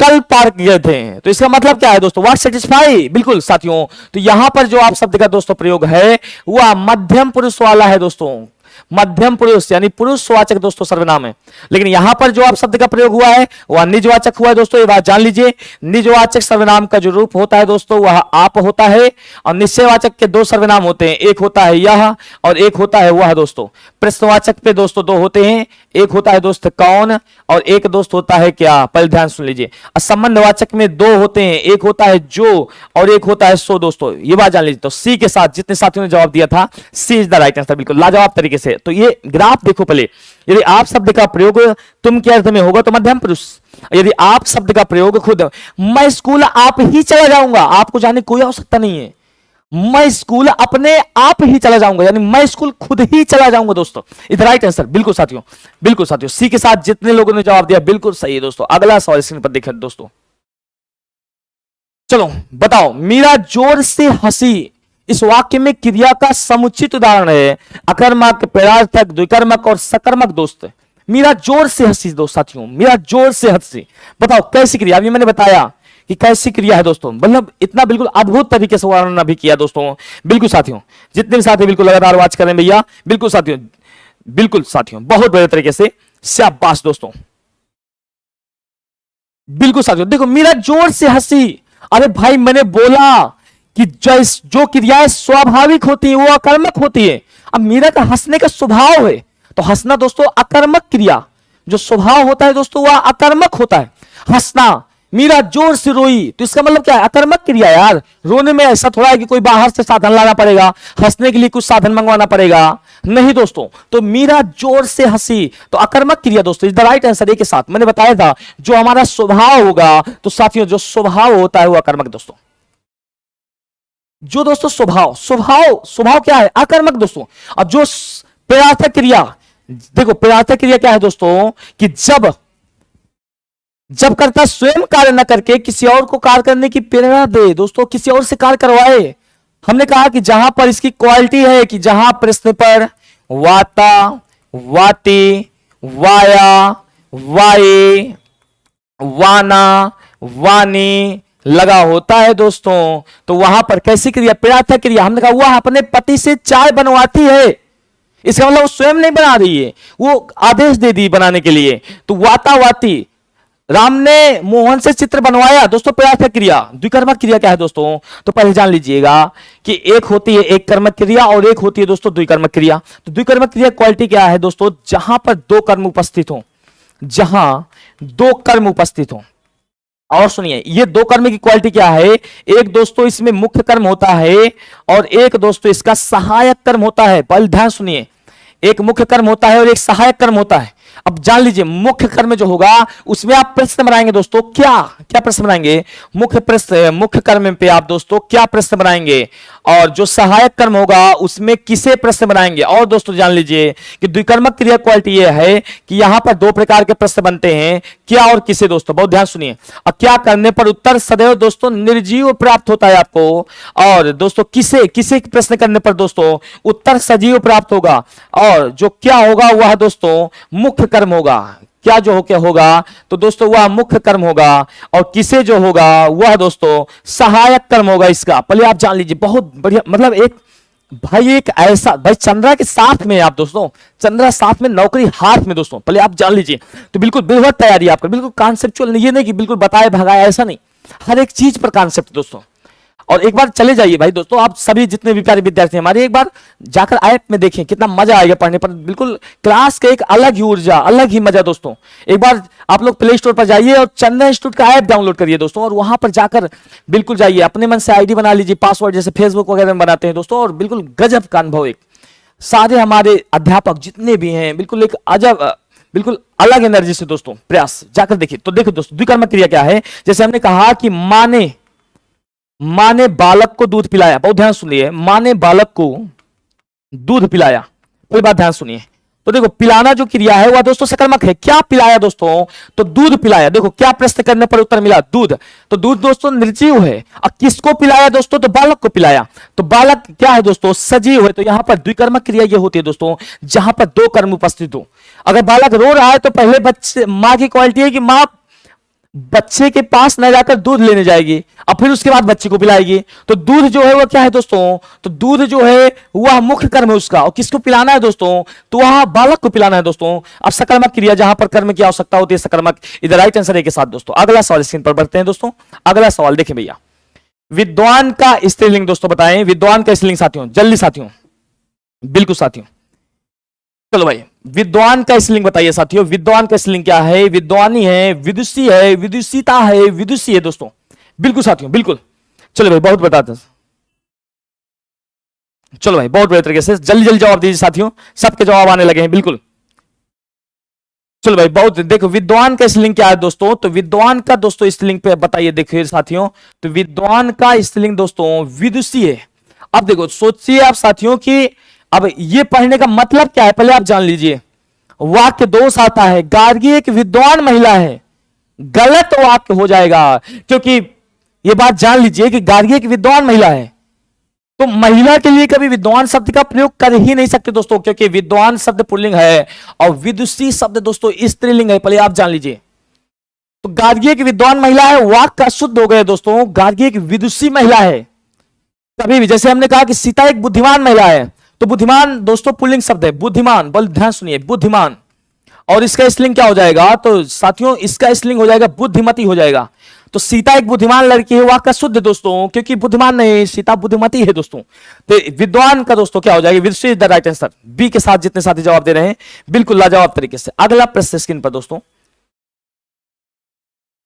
कल पार्क गए थे, तो इसका मतलब क्या है दोस्तों? वाक्य सेटिस्फाई। बिल्कुल साथियों, तो यहां पर जो आप शब्द का दोस्तों प्रयोग है वह मध्यम पुरुष वाला है दोस्तों। मध्यम पुरुष यानी पुरुषवाचक दोस्तों सर्वनाम है। लेकिन यहां पर जो आप शब्द का प्रयोग हुआ है वह निजवाचक हुआ है दोस्तों। ये बात जान लीजिए, निजवाचक सर्वनाम का जो रूप होता है दोस्तों वह आप होता है, और निश्चयवाचक के दो सर्वनाम होते हैं, एक होता है यह और एक होता है वह दोस्तों। प्रश्नवाचक पे दोस्तों दो होते हैं, एक होता है दोस्त कौन और एक दोस्त होता है क्या। पहले ध्यान सुन लीजिए। संबंधवाचक में दो होते हैं, एक होता है जो और एक होता है सो दोस्तों। ये बात जान लीजिए। तो सी के साथ जितने साथियों ने जवाब दिया था सी इज द राइट आंसर, बिल्कुल लाजवाब तरीके से। तो ये ग्राफ देखो पहले, यदि आप शब्द का प्रयोग तुम के अर्थ में होगा तो मध्यम पुरुष। यदि आप शब्द का प्रयोग खुद, मैं स्कूल आप ही चला जाऊंगा, आपको जाने कोई आवश्यकता नहीं है, मैं स्कूल अपने आप ही चला जाऊंगा, यानी मैं स्कूल खुद ही चला जाऊंगा दोस्तों। इधर राइट आंसर बिल्कुल साथियों, बिल्कुल साथियों। सी के साथ जितने लोगों ने जवाब दिया बिल्कुल सही है दोस्तों। अगला सवाल स्क्रीन पर देखें दोस्तों। चलो बताओ, मीरा जोर से हंसी इस वाक्य में क्रिया का समुचित उदाहरण है। अकर्मक, पेड़ार्थक, द्विकर्मक और सकर्मक दोस्त। मीरा जोर से हंसी दोस्त साथियों, मीरा जोर से हंसी। बताओ कैसी क्रिया? अभी मैंने बताया कि कैसी क्रिया है दोस्तों, मतलब इतना बिल्कुल अद्भुत तरीके से वर्णन अभी किया दोस्तों। बिल्कुल साथियों, जितने भी साथी बिल्कुल लगातार वाच करें भैया, बिल्कुल साथियों, बिल्कुल साथियों, बहुत बड़े तरीके से, शाबाश दोस्तों। बिल्कुल साथियों, देखो मीरा जोर से हंसी। अरे भाई मैंने बोला कि जो क्रियाएं स्वाभाविक होती है वो अकर्मक होती है। अब मीरा का हंसने का स्वभाव है, तो हंसना दोस्तों अकर्मक क्रिया, जो स्वभाव होता है दोस्तों वह अकर्मक होता है। हंसना, मीरा जोर से रोई, तो इसका मतलब क्या है? अकर्मक क्रिया यार। रोने में ऐसा थोड़ा है कि कोई बाहर से साधन लाना पड़ेगा, हंसने के लिए कुछ साधन मंगवाना पड़ेगा, नहीं दोस्तों। तो मीरा जोर से हंसी तो अकर्मक क्रिया दोस्तों। Is the right answer. एक के साथ मैंने बताया था जो हमारा स्वभाव होगा, तो साथियों जो स्वभाव होता है वो अकर्मक दोस्तों। जो दोस्तों स्वभाव क्या है? अकर्मक दोस्तों। अब जो प्रेरार्थक क्रिया, देखो प्रेरार्थक क्रिया क्या है दोस्तों कि जब कर्ता स्वयं कार्य न करके किसी और को कार्य करने की प्रेरणा दे दोस्तों, किसी और से कार्य करवाए। हमने कहा कि जहां पर इसकी क्वालिटी है कि जहां प्रश्न पर वाता, वाटी, वाया, वाये, वाना, वानी लगा होता है दोस्तों, तो वहां पर कैसी क्रिया? प्रेरार्थक क्रिया। हमने कहा वह अपने पति से चाय बनवाती है, इसका मतलब वो स्वयं नहीं बना रही है, वो आदेश दे दी बनाने के लिए। तो वाता, वाती, राम ने मोहन से चित्र बनवाया दोस्तों, प्रयास क्रिया। द्विकर्मक क्रिया क्या है दोस्तों, तो पहले जान लीजिएगा कि एक होती है एक कर्मक क्रिया और एक होती है दोस्तों द्विकर्मक क्रिया। तो द्विकर्मक क्रिया क्वालिटी क्या है दोस्तों, जहां पर दो कर्म उपस्थित हो, जहां दो कर्म उपस्थित हो। और सुनिए ये दो कर्म की क्वालिटी क्या है, एक दोस्तों इसमें मुख्य कर्म होता है और एक दोस्तों इसका सहायक कर्म होता है। पहले ध्यान सुनिए, एक मुख्य कर्म होता है और एक सहायक कर्म होता है। अब जान लीजिए मुख्य कर्म जो होगा उसमें आप प्रश्न बनाएंगे दोस्तों, क्या क्या प्रश्न बनाएंगे, मुख्य कर्म पे आप दोस्तों क्या प्रश्न बनाएंगे, और जो सहायक कर्म होगा उसमें किसे प्रश्न बनाएंगे। और दोस्तों जान लीजिए कि द्विकर्मक क्रिया क्वालिटी यह है कि यहां पर दो प्रकार के प्रश्न बनते हैं, क्या और किसे दोस्तों, बहुत ध्यान सुनिए। और क्या करने पर उत्तर सदैव दोस्तों निर्जीव प्राप्त होता है आपको, और दोस्तों किसे किसे प्रश्न करने पर दोस्तों उत्तर सजीव प्राप्त होगा, और जो क्या होगा वह दोस्तों मुख्य कर्म होगा। क्या जो क्या होगा तो दोस्तों वह मुख्य कर्म होगा, और किसे जो होगा वह दोस्तों सहायक कर्म होगा इसका। पहले आप जान लीजिए, बहुत बढ़िया, मतलब एक भाई एक ऐसा भाई चंद्रा के साथ में आप दोस्तों, चंद्रा साथ में नौकरी हाथ में दोस्तों, पहले आप जान लीजिए। तो बिल्कुल बेहद तैयारी आपका, बिल्कुल कॉन्सेप्चुअल, ये नहीं कि बिल्कुल बताए भगाए, ऐसा नहीं, हर एक चीज पर कॉन्सेप्ट दोस्तों। और एक बार चले जाइए भाई दोस्तों, आप सभी जितने भी प्यारे विद्यार्थी हमारे, एक बार जाकर ऐप में देखें, कितना मजा आएगा पढ़ने पर। बिल्कुल क्लास का एक अलग ही ऊर्जा, अलग ही मजा दोस्तों। एक बार आप लोग प्ले स्टोर पर जाइए और चंदन इंस्टीट्यूट का ऐप डाउनलोड करिए दोस्तों, और वहां पर जाकर बिल्कुल जाइए, अपने मन से आईडी बना लीजिए, पासवर्ड जैसे फेसबुक वगैरह में बनाते हैं दोस्तों, और बिल्कुल गजब का अनुभव। एक सारे हमारे अध्यापक जितने भी हैं बिल्कुल एक अजब, बिल्कुल अलग एनर्जी से दोस्तों, प्रयास जाकर देखिए। तो देखो दोस्तों द्विकर्मक क्रिया क्या है, जैसे हमने कहा कि माँ ने बालक को दूध पिलाया, बहुत ध्यान सुनिए, माँ ने बालक को दूध पिलाया, कोई बात ध्यान सुनिए। तो देखो पिलाना जो क्रिया है वह दोस्तों सकर्मक है। क्या पिलाया दोस्तों, तो दूध पिलाया। देखो क्या प्रश्न करने पर उत्तर मिला, दूध। तो दूध दोस्तों निर्जीव है। अब किसको पिलाया दोस्तों, तो बालक को पिलाया। तो बालक क्या है दोस्तों, सजीव है। तो यहां पर द्विकर्मक क्रिया ये होती है दोस्तों जहां पर दो कर्म उपस्थित हो। अगर बालक रो रहा है तो पहले बच्चे, माँ की क्वालिटी है कि माँ बच्चे के पास न जाकर दूध लेने जाएगी और फिर उसके बाद बच्चे को पिलाएगी। तो दूध जो है वो क्या है दोस्तों, तो दूध जो है वह मुख्य कर्म है उसका, और किसको पिलाना है दोस्तों, तो वह बालक को पिलाना है दोस्तों। अब सकर्मक क्रिया जहां पर कर्म की आवश्यकता होती है सकर्मक, इधर राइट आंसर है के साथ दोस्तों। अगला सवाल स्क्रीन पर बढ़ते हैं दोस्तों। अगला सवाल देखें भैया, विद्वान का स्त्रीलिंग दोस्तों बताएं, विद्वान का स्त्रीलिंग साथियों, जल्दी साथियों, बिल्कुल साथियों, चलो भाई विद्वान का स्त्रीलिंग बताइए साथियों। विद्वान का स्त्रीलिंग क्या है, विद्वानी है, विदुषी है, विदुषिता है, विदुषी है दोस्तों, बिल्कुल साथियों बिल्कुल। चलो भाई बहुत बताते हैं, चलो भाई बहुत बड़े तरीके से जल्दी जल्दी जवाब दीजिए साथियों, सबके जवाब आने लगे हैं बिल्कुल। चलो भाई बहुत, देखो विद्वान का स्त्रीलिंग क्या है दोस्तों, तो विद्वान का दोस्तों स्त्रीलिंग पे बताइए देखिए साथियों। तो विद्वान का स्त्रीलिंग दोस्तों विदुषी है। अब देखो सोचिए आप साथियों कि अब ये पढ़ने का मतलब क्या है, पहले आप जान लीजिए। वाक्य दोष आता है, गार्गी एक विद्वान महिला है, गलत वाक्य हो जाएगा, क्योंकि ये बात जान लीजिए कि गार्गी एक विद्वान महिला है, तो महिला के लिए कभी विद्वान शब्द का प्रयोग कर ही नहीं सकते दोस्तों, क्योंकि विद्वान शब्द पुल्लिंग है और विदुषी शब्द दोस्तों स्त्रीलिंग है, पहले आप जान लीजिए। तो गार्गी एक विद्वान महिला है, वाक्य अशुद्ध हो गए दोस्तों, गार्गी एक विदुषी महिला है। कभी भी जैसे हमने कहा कि सीता एक बुद्धिमान महिला है, तो बुद्धिमान दोस्तों पुल्लिंग शब्द है, बुद्धिमान, बल ध्यान सुनिए, बुद्धिमान, और इसका स्त्रीलिंग क्या हो जाएगा, तो साथियों इसका स्त्रीलिंग हो जाएगा बुद्धिमती हो जाएगा। तो सीता एक बुद्धिमान लड़की है, वाक्य शुद्ध दोस्तों, क्योंकि बुद्धिमान नहीं, सीता बुद्धिमती है दोस्तों। तो विद्वान का दोस्तों क्या हो जाएगा, Vidushi is the right answer. B के साथ जितने साथी जवाब दे रहे हैं बिल्कुल लाजवाब तरीके से। अगला प्रश्न स्क्रीन पर दोस्तों,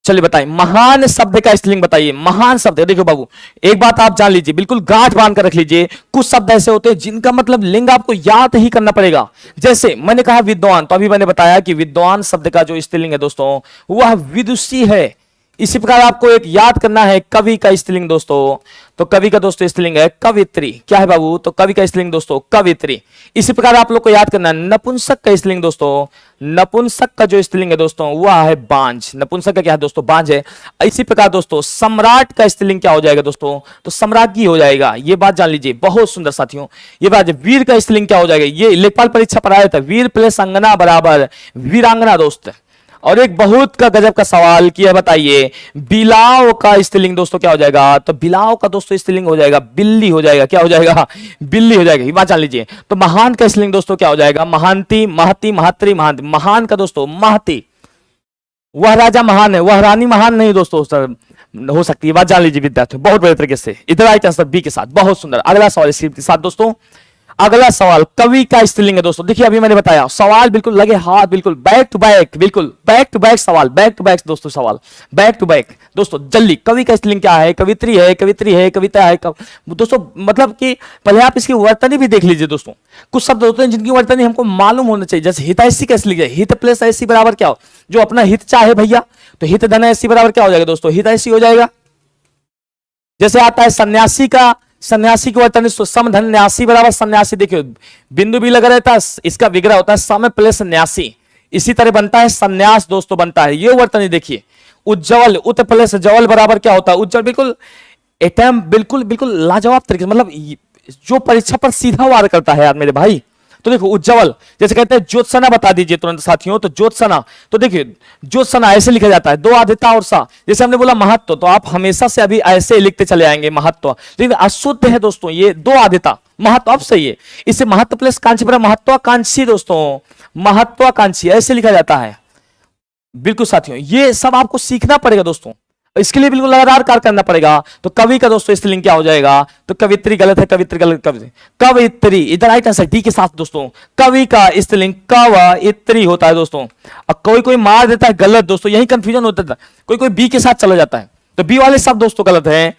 चलिए बताइए महान शब्द का स्त्रीलिंग बताइए। महान शब्द, देखो बाबू एक बात आप जान लीजिए, बिल्कुल गांठ बांध कर रख लीजिए, कुछ शब्द ऐसे होते हैं जिनका मतलब लिंग आपको याद ही करना पड़ेगा। जैसे मैंने कहा विद्वान, तो अभी मैंने बताया कि विद्वान शब्द का जो स्त्रीलिंग है दोस्तों वह विदुषी है। इसी प्रकार आपको एक याद करना है कवि का स्त्रीलिंग दोस्तों, तो कवि का दोस्तों स्त्रीलिंग है कवित्री। क्या है बाबू, तो कवि का स्त्रीलिंग दोस्तों कवित्री। इसी प्रकार आप लोग को याद करना है नपुंसक का स्त्रीलिंग दोस्तों, नपुंसक का जो स्त्रीलिंग है दोस्तों वह है बांझ। नपुंसक का क्या है दोस्तों, बांझ है। इसी प्रकार दोस्तों सम्राट का स्त्रीलिंग क्या हो जाएगा दोस्तों, तो सम्राज्ञी हो जाएगा। ये बात जान लीजिए, बहुत सुंदर साथियों ये बात। वीर का स्त्रीलिंग क्या हो जाएगा, ये लेखपाल परीक्षा पर आया था, वीर प्लस अंगना बराबर वीरांगना दोस्त। और एक बहुत का गजब का सवाल किया, बताइए बिलाव का स्त्रीलिंग दोस्तों क्या हो जाएगा, तो बिलाव का दोस्तों स्त्रीलिंग हो जाएगा बिल्ली हो जाएगा। क्या हो जाएगा, बिल्ली हो जाएगा। ये बात जान लीजिए। तो महान का स्त्रीलिंग दोस्तों क्या हो जाएगा, महांती, महती, महात्री, महांती। महान का दोस्तों महती, वह राजा महान है, वह रानी महान नहीं दोस्तों सर हो सकती है, बात जान लीजिए विद्यार्थी, बहुत बढ़िया तरीके से। इधर राइट आंसर बी के साथ, बहुत सुंदर। अगला सवाल इसके साथ दोस्तों, अगला सवाल कवि का स्त्रीलिंग है दोस्तों। देखिए अभी मैंने बताया सवाल बिल्कुल लगे हाथ, बिल्कुल बैक टू बैक, बिल्कुल बैक टू बैक सवाल, बैक टू बैक दोस्तों सवाल, बैक टू बैक दोस्तों जल्दी। कवि का स्त्रीलिंग क्या है? कवित्री है, कवित्री है, कविता है दोस्तों, मतलब कि पहले आप इसकी वर्तनी भी देख लीजिए दोस्तों। कुछ शब्द होते हैं जिनकी वर्तनी हमको मालूम होना चाहिए, जैसे हितैषी कैसे लिखा है? हित प्लस ऐसी बराबर क्या हो? जो अपना हित चाहे भैया, तो हित धन ऐसी बराबर क्या हो जाएगा दोस्तों? हितैषी हो जाएगा। जैसे आता है सन्यासी का, सन्यासी की वर्तनी समधन न्यासी बराबर सन्यासी, देखिए बिंदु भी लगा रहता है, इसका विग्रह होता है सम प्लस न्यासी, इसी तरह बनता है सन्यास दोस्तों बनता है। ये वर्तनी देखिए, उज्जवल उत प्लस जवल बराबर क्या होता है? उज्जवल, बिल्कुल एटम, बिल्कुल बिल्कुल लाजवाब तरीके, मतलब जो परीक्षा पर सीधा वार करता है यार मेरे भाई। तो देखो उज्जवल, जैसे कहते हैं ज्योत्सना, बता दीजिए तुरंत साथियों, तो ज्योत्सना, तो देखिए ज्योत्सना ऐसे लिखा जाता है, दो आदिता और सा। जैसे हमने बोला महत्व, तो आप हमेशा से अभी ऐसे लिखते चले आएंगे महत्व, लेकिन अशुद्ध है दोस्तों ये, दो आदिता महत्व, अब सही है। इसे महत्व प्लस कांची पर महत्वाकांक्षी दोस्तों, महत्वाकांक्षी ऐसे लिखा जाता है। बिल्कुल साथियों, ये सब आपको सीखना पड़ेगा दोस्तों, इसके लिए बिल्कुल लगातार कार्य करना पड़ेगा। तो कवि का दोस्तों स्त्रीलिंग क्या हो जाएगा? तो कवित्री गलत है, कवित्री गलत, कवित्री इधर राइट आंसर डी के साथ दोस्तों। कवि का स्त्रीलिंग कवित्री होता है दोस्तों। अब कोई कोई मार देता है गलत दोस्तों, यही कंफ्यूजन होता था, कोई कोई बी के साथ चला जाता है, तो बी वाले सब दोस्तों गलत है,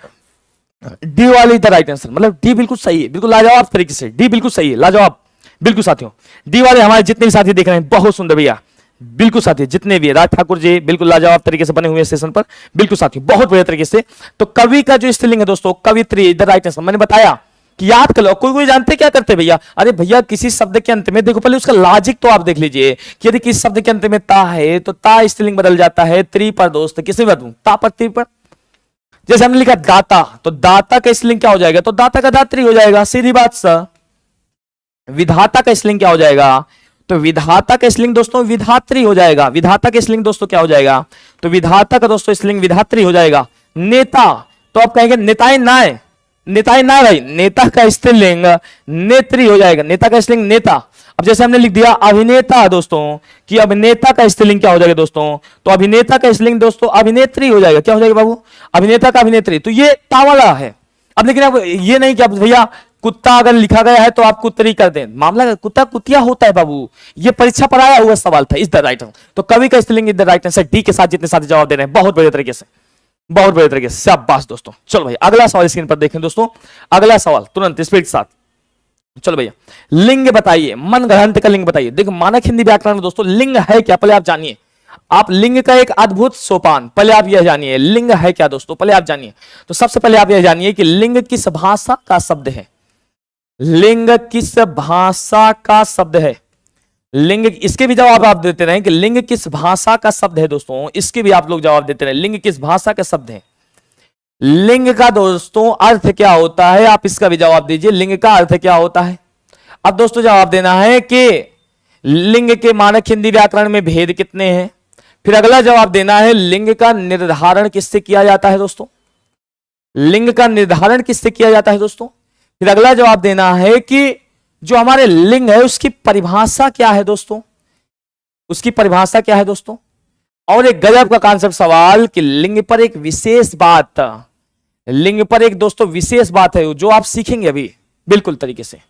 डी वाले इधर राइट आंसर, मतलब डी बिल्कुल सही है, बिल्कुल लाजवाब तरीके से, डी बिल्कुल सही है, लाजवाब बिल्कुल साथियों। डी वाले हमारे जितने भी साथी देख रहे हैं बहुत सुंदर भैया, बिल्कुल साथी जितने भी राज ठाकुर जी बिल्कुल लाजवाब तरीके से बने हुए स्टेशन पर, बिल्कुल साथियों बहुत बढ़िया तरीके से। तो कवि का जो स्त्रीलिंग है दोस्तों कवित्री, इधर राइट आंसर। मैंने बताया कि याद कर लो, कोई कोई जानते क्या करते भैया? अरे भैया किसी शब्द के अंत में देखो, पहले उसका लॉजिक तो आप देख लीजिए कि यदि किसी शब्द के अंत में ता है तो ता स्त्रीलिंग बदल जाता है त्रि पर दोस्त, किसी बदलू ता पर त्रि पर। जैसे हमने लिखा दाता, तो दाता का स्त्रीलिंग क्या हो जाएगा? तो दाता का दात्री हो जाएगा, सीधी बात सर। विधाता का स्त्रीलिंग क्या हो जाएगा? तो विधाता का स्त्रीलिंग दोस्तों विधात्री हो जाएगा। विधाता का स्त्रीलिंग दोस्तों क्या हो जाएगा? तो विधाता का दोस्तों स्त्रीलिंग विधात्री हो जाएगा। नेता, तो आप कहेंगे नेताएं नाय, नेताएं ना भाई, नेता का स्त्रीलिंग नेत्री हो जाएगा, नेता का स्त्रीलिंग नेता। अब जैसे हमने लिख दिया अभिनेता दोस्तों, कि अभिनेता का स्त्रीलिंग क्या हो जाएगा दोस्तों? तो अभिनेता का स्त्रीलिंग दोस्तों अभिनेत्री हो जाएगा। क्या हो जाएगा बाबू? अभिनेता का अभिनेत्री। तो ये तावाला है। अब लेकिन अब ये नहीं कि अब भैया कुत्ता अगर लिखा गया है तो आप कुत्तरी कर दें, मामला कुत्ता कुतिया होता है बाबू, ये परीक्षा पर आया हुआ सवाल था। इस द राइट आंसर, तो कवि का स्त्रीलिंग is the right answer, D के साथ जितने साथी जवाब दे रहे हैं बहुत बढ़िया तरीके से, बहुत बढ़िया तरीके से, शाबाश दोस्तों। चलो भाई अगला सवाल स्क्रीन पर देखें दोस्तों, अगला सवाल तुरंत स्पीड के साथ। चलो भैया लिंग बताइए, मन ग्रंथ का लिंग बताइए। देखो मानक हिंदी व्याकरण में दोस्तों लिंग है क्या, पहले आप जानिए। आप लिंग का एक अद्भुत सोपान, पहले आप यह जानिए लिंग है क्या दोस्तों, पहले आप जानिए। तो सबसे पहले आप यह जानिए कि लिंग किस भाषा का शब्द है। लिंग किस भाषा का शब्द है? लिंग, इसके भी जवाब आप देते रहे कि लिंग किस भाषा का शब्द है दोस्तों, इसके भी आप लोग जवाब देते रहे लिंग किस भाषा का शब्द है। लिंग का दोस्तों अर्थ क्या होता है, आप इसका भी जवाब दीजिए, लिंग का अर्थ क्या होता है। अब दोस्तों जवाब देना है कि लिंग के मानक हिंदी व्याकरण में भेद कितने हैं। फिर अगला जवाब देना है लिंग का निर्धारण किससे किया जाता है दोस्तों, लिंग का निर्धारण किससे किया जाता है दोस्तों। फिर अगला जवाब देना है कि जो हमारे लिंग है उसकी परिभाषा क्या है दोस्तों, उसकी परिभाषा क्या है दोस्तों। और एक गजब का कॉन्सेप्ट सवाल कि लिंग पर एक विशेष बात, लिंग पर एक दोस्तों विशेष बात है जो आप सीखेंगे अभी बिल्कुल तरीके से।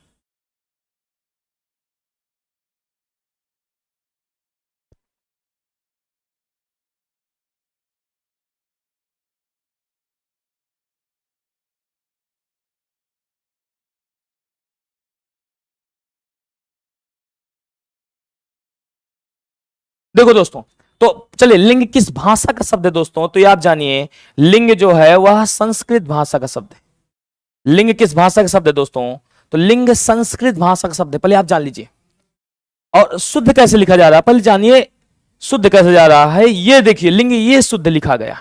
देखो दोस्तों, तो चलिए लिंग किस भाषा का शब्द है दोस्तों, तो ये आप जानिए लिंग जो है वह संस्कृत भाषा का शब्द है। लिंग किस भाषा का शब्द है दोस्तों, तो लिंग संस्कृत भाषा का शब्द है, पहले आप जान लीजिए। और शुद्ध कैसे लिखा जा रहा है पहले जानिए, शुद्ध कैसे जा रहा है। ये देखिए लिंग ये शुद्ध लिखा गया,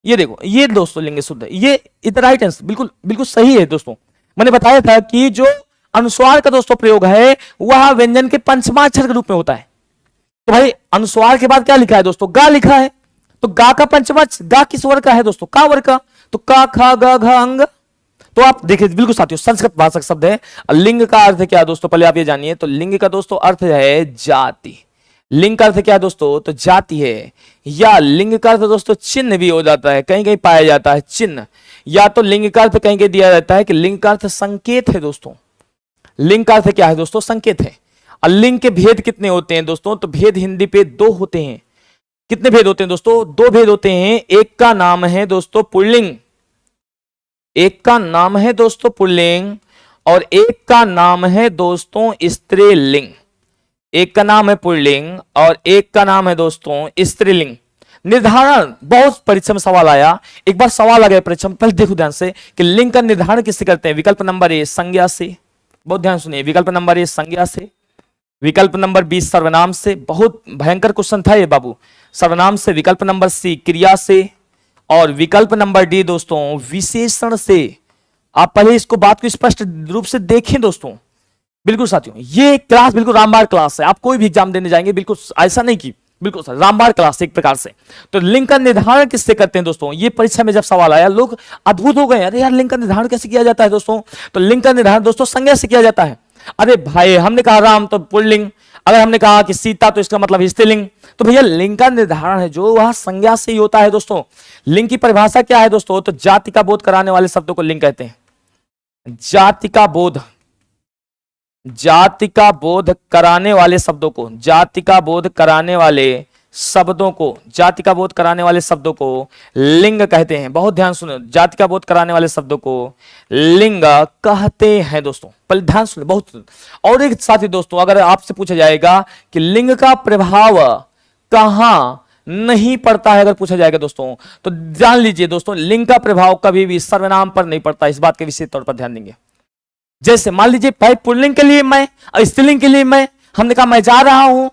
ये देखो ये दोस्तों लिंग शुद्ध है, ये इधर राइट आंसर बिल्कुल बिल्कुल सही है दोस्तों। मैंने बताया था कि जो अनुस्वार का दोस्तों प्रयोग है वह व्यंजन के पंचमाक्षर के रूप में होता है। तो भाई अनुस्वार के बाद क्या लिखा है दोस्तों, गा लिखा है, तो गा का पंचमाक्ष, गा किस वर्ग का है दोस्तों, का वर्ग का, तो का खा ग घ अंग। तो आप देखिए बिल्कुल साथियों संस्कृत भाषा का शब्द है। लिंग का अर्थ क्या है दोस्तों, पहले आप ये जानिए। तो लिंग का दोस्तों अर्थ है जाति, लिंग का अर्थ क्या है दोस्तों? तो जाति है। या लिंग का अर्थ दोस्तों चिन्ह भी हो जाता है, कहीं कहीं पाया जाता है चिन्ह। या तो लिंग का अर्थ कहीं कहीं दिया जाता है कि लिंग का अर्थ संकेत है दोस्तों। लिंग का अर्थ क्या है दोस्तों? संकेत है। और लिंग के भेद कितने होते हैं दोस्तों? तो भेद हिंदी पे दो होते हैं। कितने भेद होते हैं दोस्तों? दो भेद होते हैं। एक का नाम है दोस्तों पुल्लिंग, एक का नाम है दोस्तों पुल्लिंग, और एक का नाम है दोस्तों स्त्रीलिंग। एक का नाम है पुल्लिंग और एक का नाम है दोस्तों स्त्रीलिंग। निर्धारण, बहुत परीक्षा में सवाल आया, एक बार सवाल आ गया परीक्षा में, पहले देखो ध्यान से कि लिंग का निर्धारण किससे करते हैं? विकल्प नंबर ए संज्ञा से, बहुत ध्यान सुनिए, विकल्प नंबर ए संज्ञा से, विकल्प नंबर बी सर्वनाम से, बहुत भयंकर क्वेश्चन था ये बाबू, सर्वनाम से, विकल्प नंबर सी क्रिया से, और विकल्प नंबर डी दोस्तों विशेषण से। आप पहले इसको बात को स्पष्ट रूप से देखें दोस्तों। बिल्कुल साथियों, ये क्लास बिल्कुल रामबाण क्लास है। आप कोई भी एग्जाम देने जाएंगे बिल्कुल ऐसा नहीं कि बिल्कुल रामबाण क्लास एक प्रकार से। तो लिंग का निर्धारण किससे करते हैं दोस्तों? ये परीक्षा में जब सवाल आया लोग अद्भुत हो गए, अरे यार लिंग का निर्धारण कैसे किया जाता है दोस्तों? तो लिंग का निर्धारण दोस्तों संज्ञा से किया जाता है। अरे भाई हमने कहा राम तो पुल्लिंग, अगर हमने कहा कि सीता तो इसका मतलब स्त्रीलिंग। तो भैया लिंग का निर्धारण है जो वह संज्ञा से ही होता है दोस्तों। लिंग की परिभाषा क्या है दोस्तों? तो जाति का बोध कराने वाले शब्दों को लिंग कहते हैं। जाति का बोध, जाति का बोध कराने वाले शब्दों को, जाति का बोध कराने वाले शब्दों को, जाति का बोध कराने वाले शब्दों को लिंग कहते हैं। बहुत ध्यान सुनो, जाति का बोध कराने वाले शब्दों को लिंग कहते हैं दोस्तों। पहले ध्यान सुनो बहुत। और एक साथी दोस्तों, अगर आपसे पूछा जाएगा कि लिंग का प्रभाव कहां नहीं पड़ता है, अगर पूछा जाएगा दोस्तों, तो जान लीजिए दोस्तों लिंग का प्रभाव कभी भी सर्वनाम पर नहीं पड़ता। इस बात के विशेष तौर पर ध्यान देंगे। जैसे मान लीजिए भाई पुल्लिंग के लिए मैं और स्त्रीलिंग के लिए मैं, हमने कहा मैं जा रहा हूं,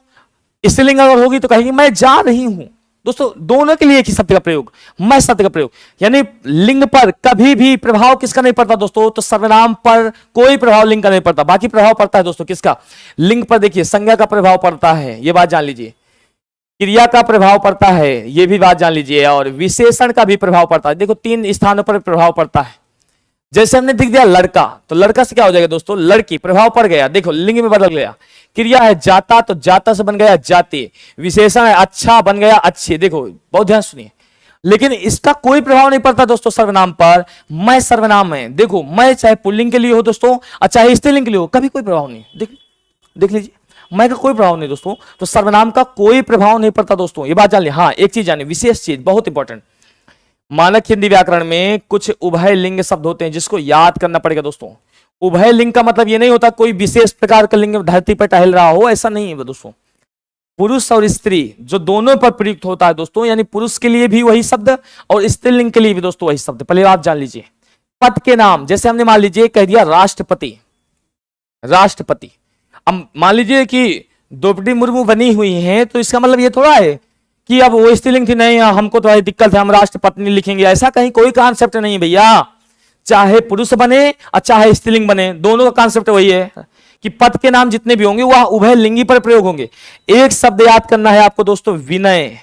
स्त्रीलिंग अगर होगी तो कहेंगे मैं जा रही हूं। दोस्तों दोनों के लिए एक ही शब्द का प्रयोग, मैं शब्द का प्रयोग, यानी लिंग पर कभी भी प्रभाव किसका नहीं पड़ता दोस्तों? तो सर्वनाम पर कोई प्रभाव लिंग का नहीं पड़ता। बाकी प्रभाव पड़ता है दोस्तों किसका? लिंग पर देखिए संज्ञा का प्रभाव पड़ता है, ये बात जान लीजिए। क्रिया का प्रभाव पड़ता है, ये भी बात जान लीजिए। और विशेषण का भी प्रभाव पड़ता है। देखो तीन स्थानों पर प्रभाव पड़ता है। जैसे हमने दिख दिया लड़का, तो लड़का से क्या हो जाएगा दोस्तों? लड़की, प्रभाव पड़ गया। देखो लिंग में बदल गया। क्रिया है जाता, तो जाता से बन गया जाति। विशेषण है अच्छा, बन गया अच्छी। देखो बहुत ध्यान सुनिए, लेकिन इसका कोई प्रभाव नहीं पड़ता दोस्तों सर्वनाम पर। मैं सर्वनाम है, देखो मैं चाहे पुल्लिंग के लिए हो दोस्तों और चाहे स्त्रीलिंग के लिए हो, कभी कोई प्रभाव नहीं। देख लीजिए, मैं का कोई प्रभाव नहीं दोस्तों। तो सर्वनाम का कोई प्रभाव नहीं पड़ता दोस्तों, ये बात जान लिया। हाँ एक चीज जानिए, विशेष चीज बहुत इंपॉर्टेंट, मानक हिंदी व्याकरण में कुछ उभय लिंग शब्द होते हैं जिसको याद करना पड़ेगा दोस्तों। उभय लिंग का मतलब ये नहीं होता कोई विशेष प्रकार का लिंग धरती पर टहल रहा हो, ऐसा नहीं है दोस्तों। पुरुष और स्त्री जो दोनों पर प्रयुक्त होता है दोस्तों, यानी पुरुष के लिए भी वही शब्द और स्त्रीलिंग के लिए भी दोस्तों वही शब्द। पहले आप जान लीजिए। पद के नाम, जैसे हमने मान लीजिए कह दिया राष्ट्रपति, राष्ट्रपति। अब मान लीजिए कि द्रौपदी मुर्मू बनी हुई है, तो इसका मतलब ये थोड़ा है कि अब वो स्त्रीलिंग थी, नहीं हमको तो दिक्कत है हम राष्ट्रपत्नी लिखेंगे, ऐसा कहीं कोई कॉन्सेप्ट नहीं भैया। चाहे पुरुष बने और चाहे स्त्रीलिंग बने, दोनों का कॉन्सेप्ट वही है कि पद के नाम जितने भी होंगे वह उभय लिंगी पर प्रयोग होंगे। एक शब्द याद करना है आपको दोस्तों विनय,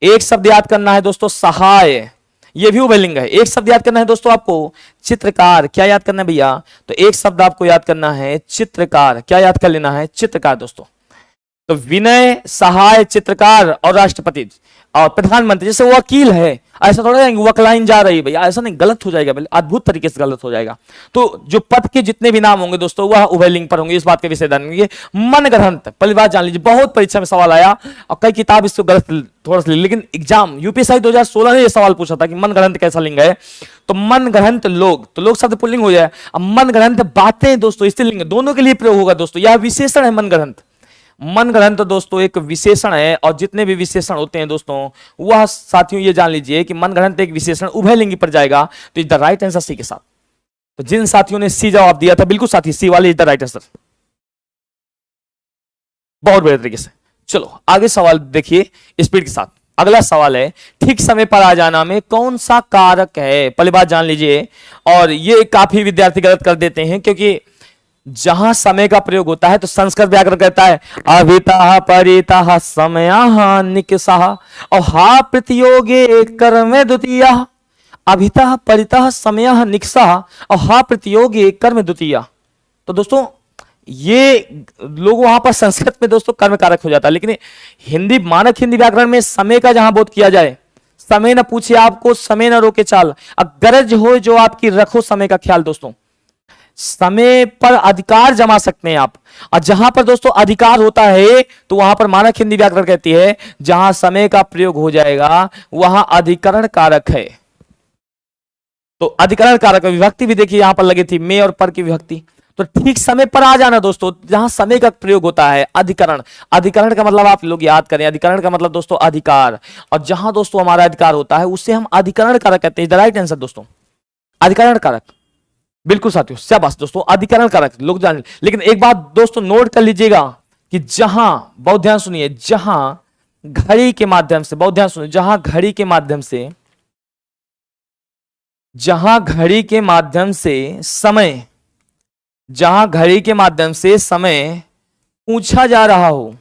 एक शब्द याद करना है दोस्तों सहाय, ये भी उभयलिंग है। एक शब्द याद करना है दोस्तों आपको चित्रकार, क्या याद करना है भैया? तो एक शब्द आपको याद करना है चित्रकार, क्या याद कर लेना है? चित्रकार दोस्तों। तो विनय, सहाय, चित्रकार और राष्ट्रपति और प्रधानमंत्री। जैसे वकील है, ऐसा थोड़ा वकलाइन जा रही है भैया, ऐसा नहीं, गलत हो जाएगा, अद्भुत तरीके से गलत हो जाएगा। तो जो पद के जितने भी नाम होंगे दोस्तों वह उभयलिंग पर होंगे, इस बात के विषय ध्यान रखिए। मन ग्रंथ, पहली बात जान लीजिए, बहुत परीक्षा में सवाल आया और कई किताब इसको गलत थोड़ा सा, लेकिन एग्जाम यूपीएससी 2016 ने यह सवाल पूछा था कि मन ग्रंथ कैसा लिंग है? तो मन ग्रंथ लोग, तो लोग शब्द पुल्लिंग हो जाए। अब मन ग्रंथ बातें दोस्तों स्त्रीलिंग, दोनों के लिए प्रयोग होगा दोस्तों। यह विशेषण है मन ग्रंथ। मन ग्रंथ दोस्तों एक विशेषण है, और जितने भी विशेषण होते हैं दोस्तों वह साथियों ये जान लीजिए कि मन ग्रंथ एक विशेषण उभयलिंगी पर जाएगा। तो is the right answer C के साथ। तो जिन साथियों ने सी जवाब दिया था, बिल्कुल साथी सी वाले इज द राइट आंसर, बहुत बढ़िया तरीके से। चलो आगे सवाल देखिए स्पीड के साथ। अगला सवाल है, ठीक समय पर आ जाना में कौन सा कारक है? पहली बात जान लीजिए, और ये काफी विद्यार्थी गलत कर देते हैं, क्योंकि जहां समय का प्रयोग होता है तो संस्कृत व्याकरण कहता है अभितः परितः समयः निकषः, और हा प्रतियोगे कर्म द्वितीय। अभितः परितः समयः निकषः और हा प्रतियोगे कर्म द्वितीय। तो दोस्तों ये लोग वहां पर संस्कृत में दोस्तों कर्म कारक हो जाता है, लेकिन हिंदी मानक हिंदी व्याकरण में समय का जहां बोध किया जाए, समय न पूछे आपको समय न रोके चाल, अब गरज हो जो आपकी रखो समय का ख्याल। दोस्तों समय पर अधिकार जमा सकते हैं आप, और जहां पर दोस्तों अधिकार होता है तो वहां पर मानक हिंदी व्याकरण कहती है जहां समय का प्रयोग हो जाएगा वहां अधिकरण कारक है। तो अधिकरण कारक विभक्ति भी देखिए यहां पर लगी थी, में और पर की विभक्ति, तो ठीक समय पर आ जाना दोस्तों जहां समय का प्रयोग होता है। अधिकरण, अधिकरण का मतलब आप लोग याद करें, अधिकरण का मतलब दोस्तों अधिकार, और जहां दोस्तों हमारा अधिकार होता है उसे हम अधिकरण कारक कहते हैं। द राइट आंसर दोस्तों अधिकरण कारक, बिल्कुल साथियों, शाबाश दोस्तों, अधिकरण कारक लोग जान। लेकिन एक बात दोस्तों नोट कर लीजिएगा कि जहां, बहुत ध्यान सुनिए, जहां घड़ी के माध्यम से, बहुत ध्यान सुनिए, जहां घड़ी के माध्यम से, जहां घड़ी के माध्यम से समय, जहां घड़ी के माध्यम से समय पूछा जा रहा हो,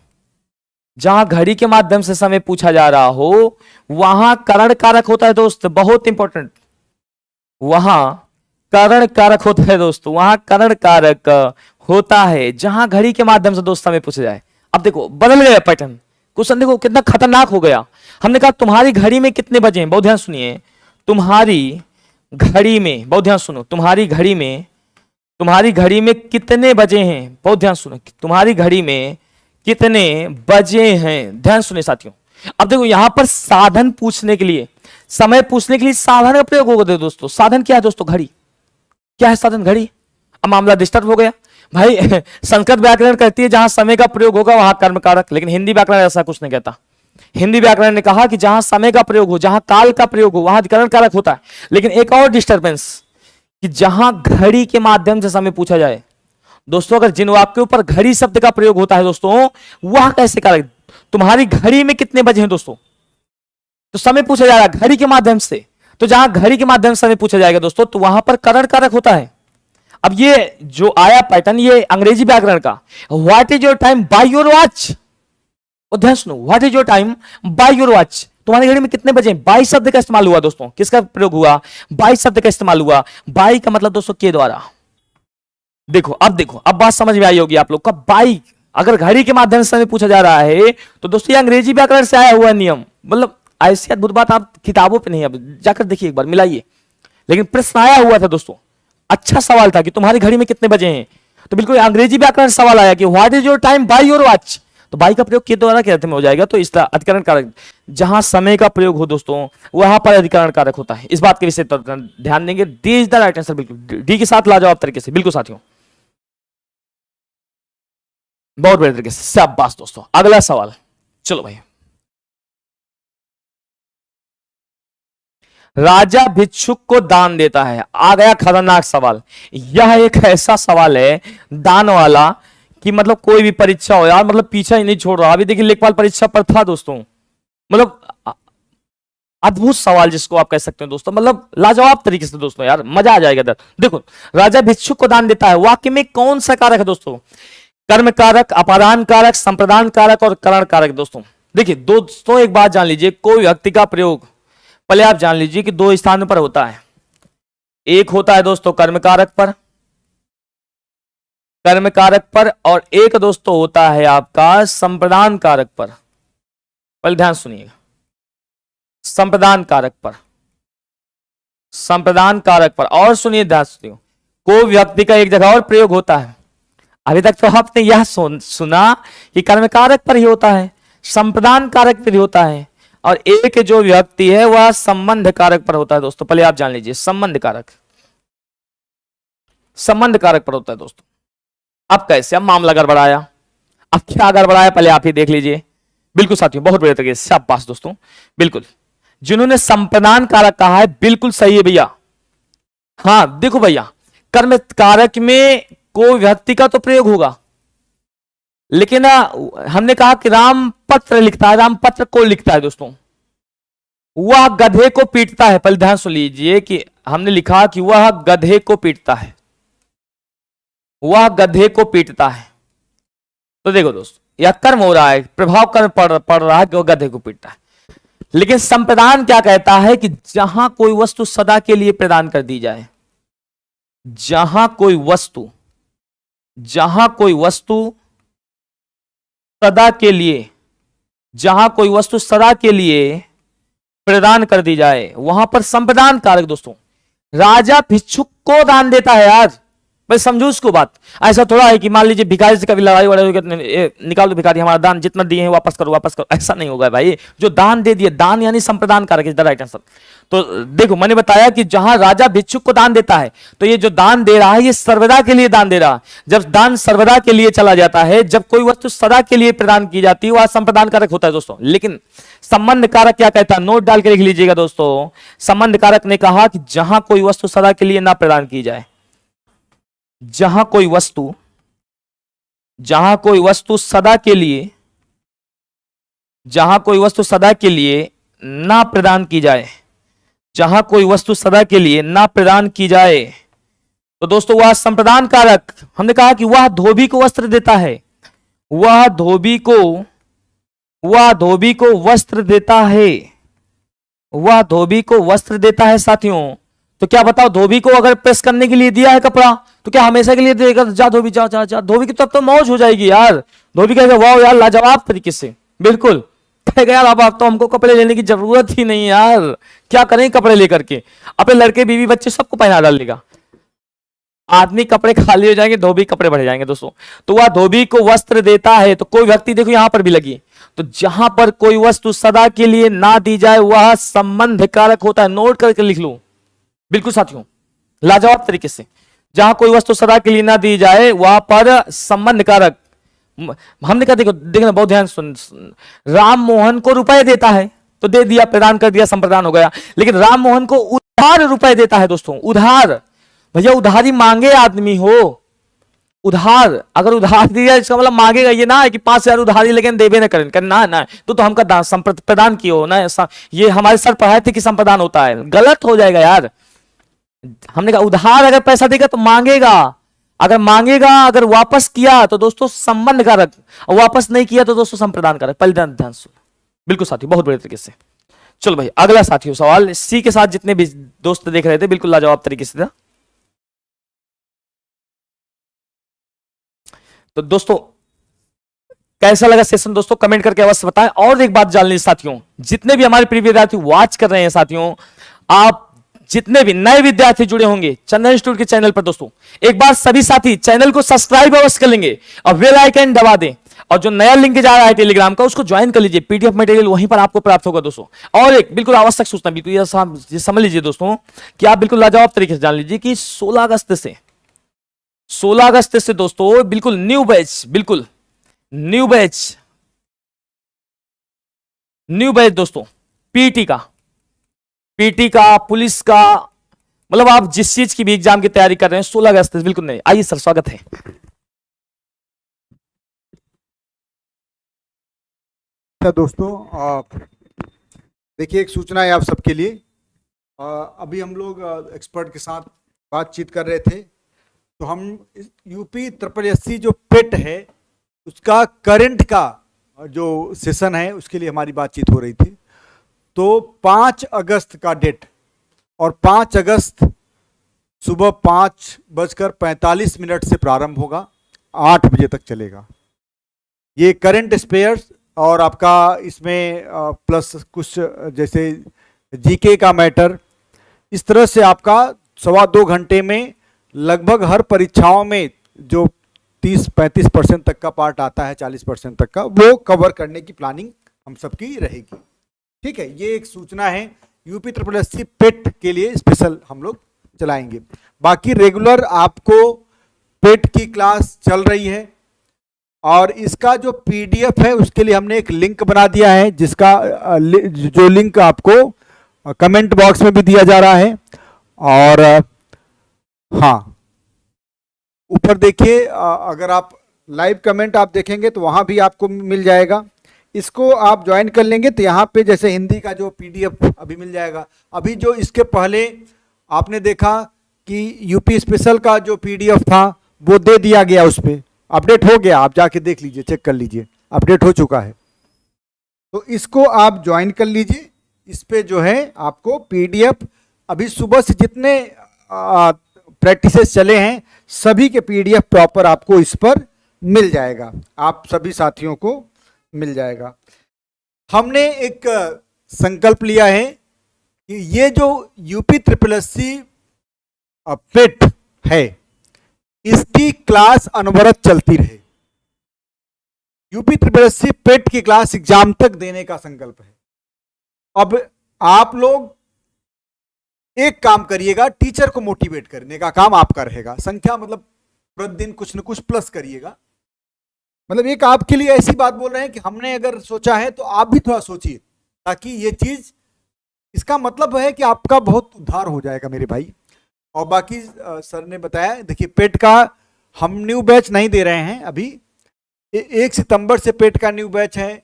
जहां घड़ी के माध्यम से समय पूछा जा रहा हो वहां करण कारक होता है दोस्त, बहुत इंपॉर्टेंट, वहां करण कारक होता है दोस्तों, वहां करण कारक होता है जहां घड़ी के माध्यम से दोस्त समय पूछा जाए। अब देखो बदल गया पैटर्न, क्वेश्चन देखो कितना खतरनाक हो गया। हमने कहा तुम्हारी घड़ी में कितने बजे हैं, बहुत ध्यान सुनिए, तुम्हारी घड़ी में, बहुत ध्यान सुनो, तुम्हारी घड़ी में, तुम्हारी घड़ी में कितने बजे हैं, बहुत ध्यान सुनो, तुम्हारी घड़ी में कितने बजे हैं, ध्यान सुनिए साथियों। अब देखो यहां पर साधन पूछने के लिए, समय पूछने के लिए साधन का प्रयोग होगा दोस्तों। साधन क्या है दोस्तों, घड़ी, क्या है साधन, घड़ी। अब मामला डिस्टर्ब हो गया भाई संस्कृत व्याकरण कहती है जहां समय का प्रयोग होगा वहां कर्म कारक, लेकिन हिंदी व्याकरण ऐसा कुछ नहीं कहता। हिंदी व्याकरण ने कहा कि जहां समय का प्रयोग हो, जहां काल का प्रयोग हो वहां अधिकरण कारक होता है। लेकिन एक और डिस्टर्बेंस कि जहां घड़ी के माध्यम से समय पूछा जाए दोस्तों, अगर जिन वाक्यों पर घड़ी शब्द का प्रयोग होता है दोस्तों वह कैसे कारक, तुम्हारी घड़ी में कितने बजे हैं दोस्तों, तो समय पूछा जा रहा है घड़ी के माध्यम से, तो जहां घड़ी के माध्यम से समय पूछा जाएगा दोस्तों तो वहां पर करण कारक होता है। अब ये जो आया पैटर्न ये अंग्रेजी व्याकरण का, what is your time by your watch, ध्यान सुनो, what is your time by your watch, तुम्हारी घड़ी में कितने बजे, बाई शब्द का इस्तेमाल हुआ दोस्तों, किसका प्रयोग हुआ, बाई शब्द का इस्तेमाल हुआ। बाई का मतलब दोस्तों के द्वारा, देखो अब बात समझ में आई होगी आप लोग का। बाई अगर घड़ी के माध्यम से पूछा जा रहा है तो दोस्तों ये अंग्रेजी व्याकरण से आया हुआ नियम, मतलब ऐसी अद्भुत बात आप किताबों पे नहीं, अब जाकर देखिए एक बार मिलाइए। लेकिन प्रश्न आया हुआ था दोस्तों, अच्छा सवाल था कि तुम्हारी घड़ी में कितने बजे हैं, तो बिल्कुल अंग्रेजी व्याकरण सवाल आया कि what is your time by your watch, तो बाई का प्रयोग के द्वारा के अर्थ में हो जाएगा, तो इसका अधिकरण कारक, जहां समय का प्रयोग हो दोस्तों वहां पर अधिकरण कारक होता है। इस बात के विषय पर ध्यान देंगे। D is the right answer, बिल्कुल डी के साथ लाजवाब तरीके से, बिल्कुल साथियों, बहुत बड़े तरीके से, शाबाश दोस्तों। अगला सवाल, चलो भाई, राजा भिक्षुक को दान देता है, आ गया खतरनाक सवाल। यह एक ऐसा सवाल है दान वाला कि मतलब कोई भी परीक्षा हो यार, मतलब पीछा ही नहीं छोड़ रहा। अभी देखिए लेखपाल परीक्षा पर था दोस्तों, मतलब अद्भुत सवाल जिसको आप कह सकते हैं दोस्तों, मतलब लाजवाब तरीके से दोस्तों, यार मजा आ जाएगा इधर। देखो राजा भिक्षुक को दान देता है, वाक्य में कौन सा कारक है दोस्तों, कर्म कारक, अपादान कारक, संप्रदान कारक और करण कारक। दोस्तों देखिए दोस्तों एक बात जान लीजिए, कोई व्यक्ति का प्रयोग पहले आप जान लीजिए कि दो स्थानों पर होता है। एक होता है दोस्तों कर्म कारक पर, कर्म कारक पर, और एक दोस्तों होता है आपका संप्रदान कारक पर। पहले ध्यान सुनिएगा, संप्रदान कारक पर, संप्रदान कारक पर, और सुनिए ध्यान सुनिए, कोई व्यक्ति का एक जगह और प्रयोग होता है। अभी तक तो आपने यह सुना कि कर्म कारक पर ही होता है, संप्रदान कारक पर ही होता है, और एक जो व्यक्ति है वह संबंध कारक पर होता है। दोस्तों पहले आप जान लीजिए, संबंध कारक, संबंध कारक पर होता है दोस्तों। अब कैसे, अब मामला गड़बड़ाया, अब क्या गड़बड़ाया पहले आप ही देख लीजिए। बिल्कुल साथियों, बहुत बढ़िया तरीके से, शाबाश दोस्तों, बिल्कुल जिन्होंने संप्रदान कारक कहा है बिल्कुल सही है भैया। हाँ देखो भैया, कर्म कारक में कोई व्यक्ति का तो प्रयोग होगा, लेकिन हमने कहा कि राम पत्र लिखता है, राम पत्र को लिखता है दोस्तों, वह गधे को पीटता है। पहले ध्यान सुन लीजिए कि हमने लिखा कि वह गधे को पीटता है, वह गधे को पीटता है, तो देखो दोस्तों यह कर्म हो रहा है, प्रभाव कर्म पड़ रहा है कि वह गधे को पीटता है। लेकिन संप्रदान क्या कहता है कि जहां कोई वस्तु सदा के लिए प्रदान कर दी जाए, जहां कोई वस्तु जहां कोई वस्तु सदा के लिए, जहां कोई वस्तु सदा के लिए प्रदान कर दी जाए वहां पर संप्रदान कारक दोस्तों राजा भिक्षुक को दान देता है यार। भाई समझो उसको बात। ऐसा थोड़ा है कि मान लीजिए भिखारी से कभी लड़ाई वड़ाई निकाल दो, भिखारी हमारा दान जितना दिए हैं वापस करो वापस करो, ऐसा नहीं होगा भाई। जो दान दे दिए, दान यानी संप्रदान कारक इज द राइट आंसर। तो देखो मैंने बताया कि जहां राजा भिक्षुक को दान देता है, तो ये जो दान दे रहा है ये सर्वदा के लिए दान दे रहा है। जब दान सर्वदा के लिए चला जाता है, जब कोई वस्तु सदा के लिए प्रदान की जाती है वह संप्रदान कारक होता है दोस्तों। लेकिन संबंध कारक क्या कहता है, नोट डाल के लिख लीजिएगा दोस्तों। संबंध कारक ने कहा कि जहां कोई वस्तु सदा के लिए ना प्रदान की जाए, जहां कोई वस्तु सदा के लिए, जहां कोई वस्तु सदा के लिए ना प्रदान की जाए, जहां कोई वस्तु सदा के लिए ना प्रदान की जाए, तो दोस्तों वह संप्रदान कारक, हमने कहा कि वह धोबी को वस्त्र देता है, वह धोबी को वस्त्र देता है, वह धोबी को वस्त्र देता है साथियों। तो क्या बताओ, धोबी को अगर प्रेस करने के लिए दिया है कपड़ा तो क्या हमेशा के लिए देगा? जा धोबी जा जा जा। धोबी की तब तो मौज हो जाएगी यार। धोबी कहेगा वाह यार लाजवाब तरीके से, बिल्कुल कहेगा यार अब तो हमको कपड़े लेने की जरूरत ही नहीं यार, क्या करें कपड़े लेकर के, अपने लड़के बीवी बच्चे सबको पहना डालेगा। आदमी कपड़े खाली हो जाएंगे, धोबी कपड़े बढ़ जाएंगे दोस्तों। तो वह धोबी को वस्त्र देता है। तो कोई व्यक्ति देखो यहां पर भी लगी, तो जहां पर कोई वस्तु सदा के लिए ना दी जाए वह संबंध कारक होता है। नोट करके लिख लो बिल्कुल साथियों, लाजवाब तरीके से। जहां कोई वस्तु सदा के लिए ना दी जाए वहां पर संबंध कारक। हमने कहा देखो देखना बहुत ध्यान सुन, राम मोहन को रुपए देता है तो दे दिया, प्रदान कर दिया, संप्रदान हो गया। लेकिन राम मोहन को उधार रुपए देता है दोस्तों, उधार। भैया उधारी मांगे आदमी हो, उधार अगर उधार दिया इसका मतलब मांगेगा ये ना है कि 5,000 उधारी लेकिन देवे ना करें ना ना, तो हमका प्रदान किए हो ना, ये हमारे सर पढ़ाए थे कि संप्रदान होता है, गलत हो जाएगा यार। हमने कहा उधार अगर पैसा देगा तो मांगेगा, अगर मांगेगा अगर वापस किया तो दोस्तों संबंध कारक, वापस नहीं किया तो दोस्तों संप्रदान कारक। पहले ध्यान सुन बिल्कुल साथियों, बहुत बड़े तरीके से। चलो भाई अगला साथियों सवाल सी के साथ जितने भी दोस्त देख रहे थे बिल्कुल लाजवाब तरीके से था। तो दोस्तों कैसा लगा सेशन दोस्तों, कमेंट करके अवश्य बताएं। और एक बात जान लीजिए साथियों, जितने भी हमारे प्रिय विद्यार्थी वॉच कर रहे हैं साथियों, आप जितने भी नए विद्यार्थी जुड़े होंगे चंदन इंस्टीट्यूट के चैनल पर दोस्तों, एक बार सभी साथी चैनल को सब्सक्राइब अवश्य कर लेंगे और बेल आइकन दबा दें। और जो नया लिंक जा रहा है टेलीग्राम का उसको ज्वाइन कर लीजिए, पीडीएफ मटेरियल वहीं पर आपको प्राप्त होगा दोस्तों। और एक बिल्कुल आवश्यक सूचना, बिल्कुल ये समझ लीजिए दोस्तों कि आप बिल्कुल लाजवाब तरीके से जान लीजिए कि 16 अगस्त से दोस्तों बिल्कुल न्यू बैच, बिल्कुल न्यू बैच दोस्तों, पीटी का पुलिस का, मतलब आप जिस चीज की भी एग्जाम की तैयारी कर रहे हैं 16 अगस्त से बिल्कुल नहीं। आइए सर स्वागत है। दोस्तों देखिए एक सूचना है आप सबके लिए। अभी हम लोग एक्सपर्ट के साथ बातचीत कर रहे थे, तो हम यूपी SSSC जो पेट है उसका करंट का जो सेशन है उसके लिए हमारी बातचीत हो रही थी। तो 5 अगस्त का डेट, और 5 अगस्त सुबह 5:45 से प्रारंभ होगा, 8 बजे तक चलेगा। ये करंट अफेयर्स और आपका इसमें प्लस कुछ जैसे जीके का मैटर, इस तरह से आपका 2.25 घंटे में लगभग हर परीक्षाओं में जो 30-35% तक का पार्ट आता है, 40% तक का, वो कवर करने की प्लानिंग हम सबकी रहेगी। ठीक है, ये एक सूचना है यूपी SSSC पेट के लिए स्पेशल हम लोग चलाएंगे। बाकी रेगुलर आपको पेट की क्लास चल रही है, और इसका जो पीडीएफ है उसके लिए हमने एक लिंक बना दिया है, जिसका जो लिंक आपको कमेंट बॉक्स में भी दिया जा रहा है। और हाँ, ऊपर देखिए, अगर आप लाइव कमेंट आप देखेंगे तो वहाँ भी आपको मिल जाएगा। इसको आप ज्वाइन कर लेंगे तो यहाँ पे जैसे हिंदी का जो पीडीएफ अभी मिल जाएगा। अभी जो इसके पहले आपने देखा कि यूपी स्पेशल का जो पीडीएफ था वो दे दिया गया, उस पर अपडेट हो गया, आप जाके देख लीजिए, चेक कर लीजिए, अपडेट हो चुका है। तो इसको आप ज्वाइन कर लीजिए। इस पे जो है आपको पीडीएफ अभी सुबह से जितने प्रैक्टिसेस चले हैं सभी के पीडीएफ प्रॉपर आपको इस पर मिल जाएगा, आप सभी साथियों को मिल जाएगा। हमने एक संकल्प लिया है कि ये जो यूपी ट्रिपल एस सी पेट है इसकी क्लास अनवरत चलती रहे। यूपी ट्रिपल एस सी पेट की क्लास एग्जाम तक देने का संकल्प है। अब आप लोग एक काम करिएगा, टीचर को मोटिवेट करने का काम आपका रहेगा। संख्या मतलब प्रतिदिन कुछ न कुछ प्लस करिएगा। मतलब एक आपके लिए ऐसी बात बोल रहे हैं कि हमने अगर सोचा है तो आप भी थोड़ा सोचिए, ताकि ये चीज, इसका मतलब है कि आपका बहुत उद्धार हो जाएगा मेरे भाई। और बाकी सर ने बताया, देखिए पेट का हम न्यू बैच नहीं दे रहे हैं अभी। 1 सितंबर से पेट का न्यू बैच है,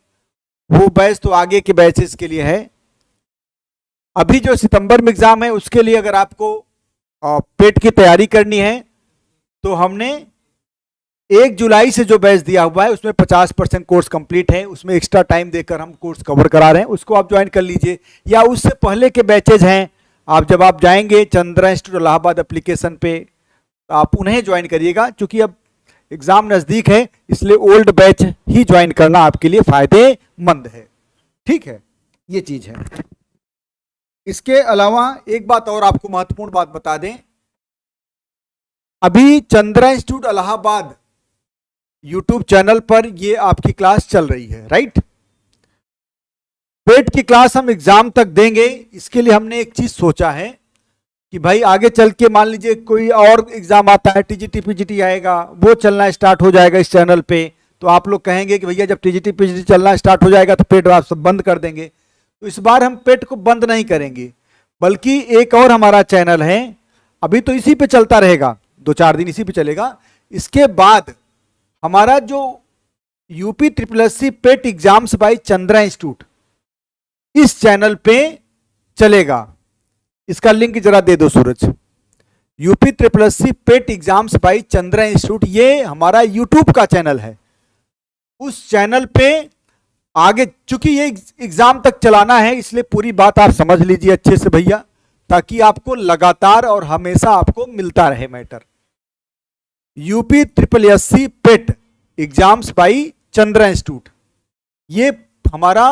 वो बैच तो आगे के बैचेस के लिए है। अभी जो सितंबर में एग्जाम है उसके लिए अगर आपको पेट की तैयारी करनी है तो हमने 1 जुलाई से जो बैच दिया हुआ है उसमें 50% कोर्स कंप्लीट है, उसमें एक्स्ट्रा टाइम देकर हम कोर्स कवर करा रहे हैं, उसको आप ज्वाइन कर लीजिए। या उससे पहले के बैचेज हैं, आप जब आप जाएंगे चंद्रा इंस्टीट्यूट इलाहाबाद एप्लीकेशन पे आप उन्हें ज्वाइन करिएगा। क्योंकि अब एग्जाम नजदीक है इसलिए ओल्ड बैच ही ज्वाइन करना आपके लिए फायदेमंद है। ठीक है, ये चीज है। इसके अलावा एक बात और आपको महत्वपूर्ण बात बता दें, अभी Chandra institute Allahabad YouTube channel पर ये आपकी क्लास चल रही है, राइट। पेट की क्लास हम एग्जाम तक देंगे। इसके लिए हमने एक चीज सोचा है कि भाई आगे चल के मान लीजिए कोई और एग्जाम आता है, टीजीटी पीजीटी आएगा, वो चलना स्टार्ट हो जाएगा इस चैनल पे, तो आप लोग कहेंगे कि भैया जब टीजीटी पीजीटी चलना स्टार्ट हो जाएगा तो पेट आप सब बंद कर देंगे। तो इस बार हम पेट को बंद नहीं करेंगे, बल्कि एक और हमारा चैनल है, अभी तो इसी पे चलता रहेगा, 2-4 दिन इसी पे चलेगा। इसके बाद हमारा जो UP triple S C PET exams by Chandra institute इस चैनल पे चलेगा। इसका लिंक जरा दे दो सूरज। UP triple S C PET exams by Chandra institute, ये हमारा यूट्यूब का चैनल है। उस चैनल पे आगे, चूंकि ये एग्जाम तक चलाना है इसलिए पूरी बात आप समझ लीजिए अच्छे से भैया, ताकि आपको लगातार और हमेशा आपको मिलता रहे matter. UP triple S C PET exams by Chandra institute, ये हमारा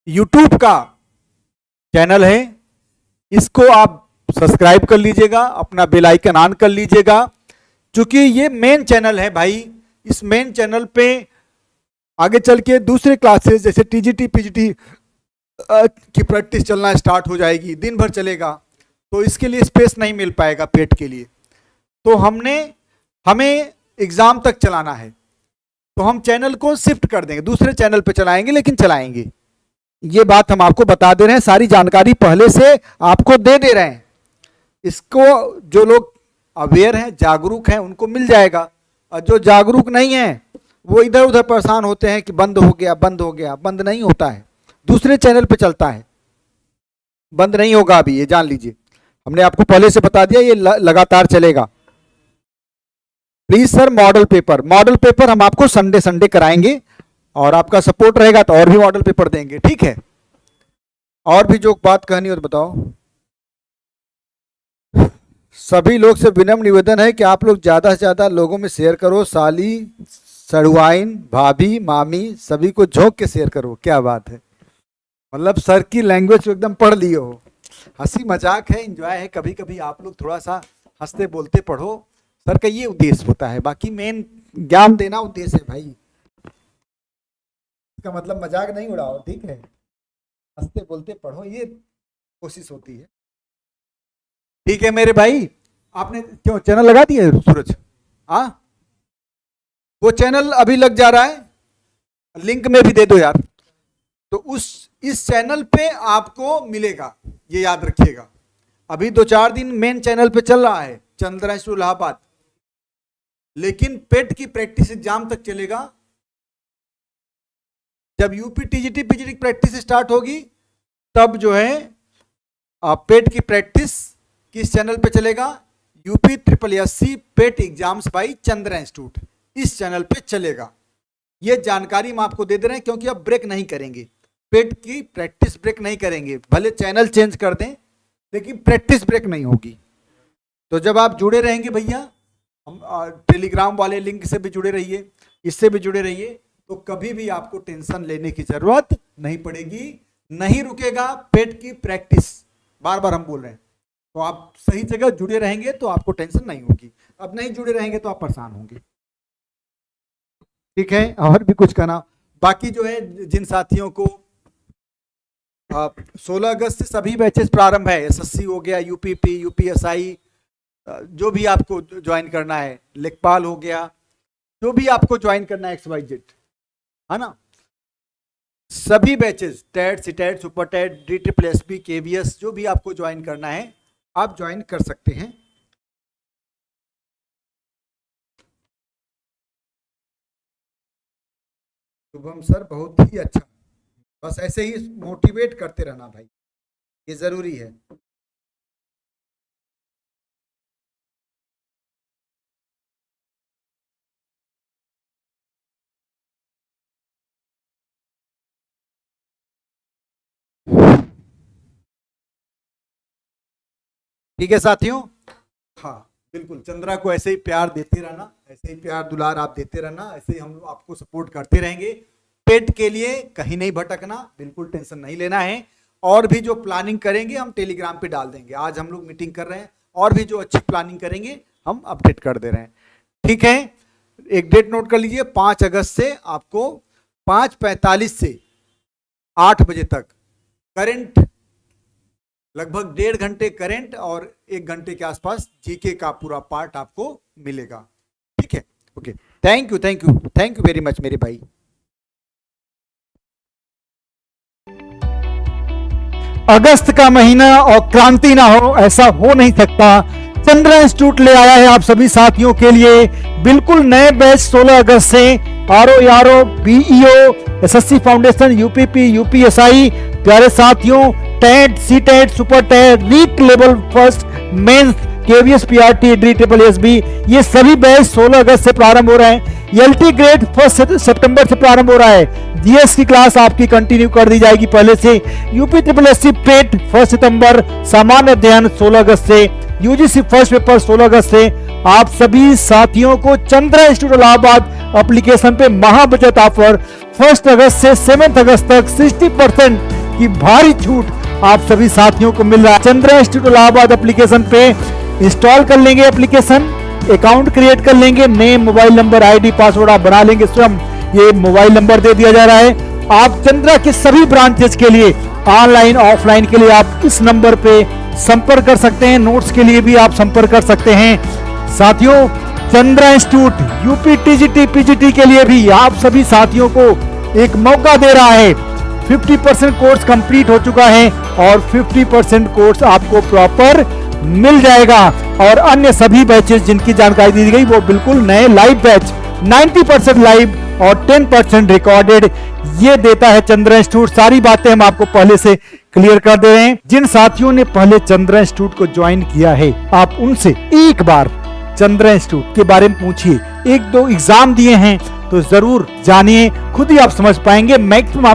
यूट्यूब का चैनल है। इसको आप सब्सक्राइब कर लीजिएगा, अपना बेल आइकन ऑन कर लीजिएगा, क्योंकि ये मेन चैनल है भाई। इस मेन चैनल पे आगे चल के दूसरे क्लासेस जैसे टीजीटी पीजीटी की प्रैक्टिस चलना स्टार्ट हो जाएगी, दिन भर चलेगा, तो इसके लिए स्पेस नहीं मिल पाएगा पेट के लिए। तो हमें एग्जाम तक चलाना है, तो हम चैनल को शिफ्ट कर देंगे, दूसरे चैनल पे चलाएंगे, लेकिन चलाएंगे। ये बात हम आपको बता दे रहे हैं, सारी जानकारी पहले से आपको दे रहे हैं। इसको जो लोग अवेयर हैं, जागरूक हैं, उनको मिल जाएगा, और जो जागरूक नहीं है वो इधर उधर परेशान होते हैं कि बंद हो गया, बंद हो गया। बंद नहीं होता है, दूसरे चैनल पे चलता है, बंद नहीं होगा अभी, ये जान लीजिए। हमने आपको पहले से बता दिया, ये लगातार चलेगा। प्लीज सर मॉडल पेपर हम आपको संडे कराएंगे, और आपका सपोर्ट रहेगा तो और भी मॉडल पेपर देंगे, ठीक है। और भी जो बात कहनी हो तो बताओ। सभी लोग से विनम्र निवेदन है कि आप लोग ज्यादा से ज्यादा लोगों में शेयर करो। साली, सड़ुआइन, भाभी, मामी, सभी को झोंक के शेयर करो। क्या बात है, मतलब सर की लैंग्वेज एकदम पढ़ लियो हो। हंसी मजाक है, एंजॉय है, कभी कभी आप लोग थोड़ा सा हंसते बोलते पढ़ो। सर का ये उद्देश्य होता है, बाकी मेन ज्ञान देना उद्देश्य है भाई। इसका मतलब मजाक नहीं उड़ाओ, ठीक है। हंसते बोलते पढ़ो, ये कोशिश होती है, ठीक है मेरे भाई। आपने क्यों चैनल लगा दिया सूरज? हाँ, वो चैनल अभी लग जा रहा है, लिंक में भी दे दो यार। तो इस चैनल पे आपको मिलेगा, ये याद रखिएगा। अभी 2-4 दिन मेन चैनल पे चल रहा है चंद्रा इंस्टीट्यूट इलाहाबाद, लेकिन पेट की प्रैक्टिस एग्जाम तक चलेगा। जब यूपी टीजीटी पीजीटी की प्रैक्टिस स्टार्ट होगी तब जो है पेट की प्रैक्टिस किस चैनल पे चलेगा? UP triple S C PET exams by Chandra institute, इस चैनल पे चलेगा। ये जानकारी हम आपको दे रहे हैं, क्योंकि अब ब्रेक नहीं करेंगे, पेट की प्रैक्टिस ब्रेक नहीं करेंगे। भले चैनल चेंज कर दें, लेकिन प्रैक्टिस ब्रेक नहीं होगी। तो जब आप जुड़े रहेंगे भैया, हम टेलीग्राम वाले लिंक से भी जुड़े रहिए, इससे भी जुड़े रहिए, तो कभी भी आपको टेंशन लेने की जरूरत नहीं पड़ेगी, नहीं रुकेगा पेट की प्रैक्टिस। बार बार हम बोल रहे हैं, तो आप सही जगह जुड़े रहेंगे तो आपको टेंशन नहीं होगी। अब नहीं जुड़े रहेंगे तो आप परेशान होंगे। ठीक है, और भी कुछ कहना बाकी जो है, जिन साथियों को 16 अगस्त से सभी बैचेस प्रारंभ है, एसएससी हो गया, यूपीपी, यूपीएसआई, जो भी आपको ज्वाइन करना है, लेखपाल हो गया, जो भी आपको ज्वाइन करना है, XYZ, है ना, सभी batches, TET, CTET, super TET, DSSB, KVS, जो भी आपको ज्वाइन करना है आप ज्वाइन कर सकते हैं। शुभम सर बहुत ही अच्छा, बस ऐसे ही मोटिवेट करते रहना भाई, ये जरूरी है। ठीक है साथियों, हाँ बिल्कुल, चंद्रा को ऐसे ही प्यार देते रहना, ऐसे ही प्यार दुलार आप देते रहना, ऐसे ही हम आपको सपोर्ट करते रहेंगे। पेट के लिए कहीं नहीं भटकना, बिल्कुल टेंशन नहीं लेना है। और भी जो प्लानिंग करेंगे हम टेलीग्राम पे डाल देंगे। आज हम लोग मीटिंग कर रहे हैं, और भी जो अच्छी प्लानिंग करेंगे हम अपडेट कर दे रहे हैं। ठीक है, एक डेट नोट कर लीजिए, 5 अगस्त से आपको 5:45 से 8 बजे तक करंट, लगभग 1.5 घंटे करंट और 1 घंटे के आसपास जीके का पूरा पार्ट आपको मिलेगा। ठीक है, okay, thank you, thank you, thank you very much मेरे भाई। अगस्त का महीना और क्रांति ना हो, ऐसा हो नहीं सकता। चंद्रा इंस्टीट्यूट ले आया है आप सभी साथियों के लिए बिल्कुल नए बैच 16 अगस्त से, RO, BEO, SSC foundation, UPP, UPSI। प्यारे साथियों, TET, CTET, super TET, REET level first, mains, KVS, PRT, DSSB, ये सभी बैच 16 अगस्त से प्रारंभ हो रहे हैं। LT ग्रेड 1 सितंबर से प्रारंभ हो रहा है। GS की क्लास आपकी कंटिन्यू कर दी जाएगी पहले से। UPSSC पेट 1 सितंबर, सामान्य अध्ययन 16 अगस्त से, UGC फर्स्ट पेपर 16 अगस्त से। आप सभी साथियों को चंद्रा इंस्टीट्यूट इलाहाबाद एप्लीकेशन पे महा बचत ऑफर 1 अगस्त से 7 अगस्त तक 60% की भारी छूट आप सभी साथियों को मिल रहा है। चंद्रा इंस्टीट्यूट इलाहाबाद एप्लीकेशन पे इंस्टॉल कर लेंगे एप्लीकेशन, अकाउंट क्रिएट कर लेंगे, name, mobile number, ID, password आप बना लेंगे स्वयं। ये मोबाइल नंबर दे दिया जा रहा है। आप चंद्रा के सभी ब्रांचेस के लिए ऑनलाइन ऑफलाइन के लिए आप इस नंबर पे संपर्क कर सकते हैं। नोट्स के लिए भी आप संपर्क कर सकते हैं। साथियों, Chandra institute UP TGT PGT के लिए भी आप सभी साथियों को एक मौका दे रहा है। 50% कोर्स कंप्लीट हो चुका है और 50% कोर्स आपको प्रॉपर मिल जाएगा। और अन्य सभी बैचेस जिनकी जानकारी दी गई वो बिल्कुल नए लाइव बैच, 90% लाइव और 10% रिकॉर्डेड, ये देता है चंद्रा इंस्टीट्यूट। सारी बातें हम आपको पहले से क्लियर कर दे रहे हैं। जिन साथियों ने पहले चंद्रा इंस्टीट्यूट को ज्वाइन किया है, आप उनसे एक बार चंद्रा इंस्टीट्यूट के बारे में पूछिए। 1-2 एग्जाम दिए हैं तो जरूर जानिए, खुद ही आप समझ पाएंगे। मैक्सिमम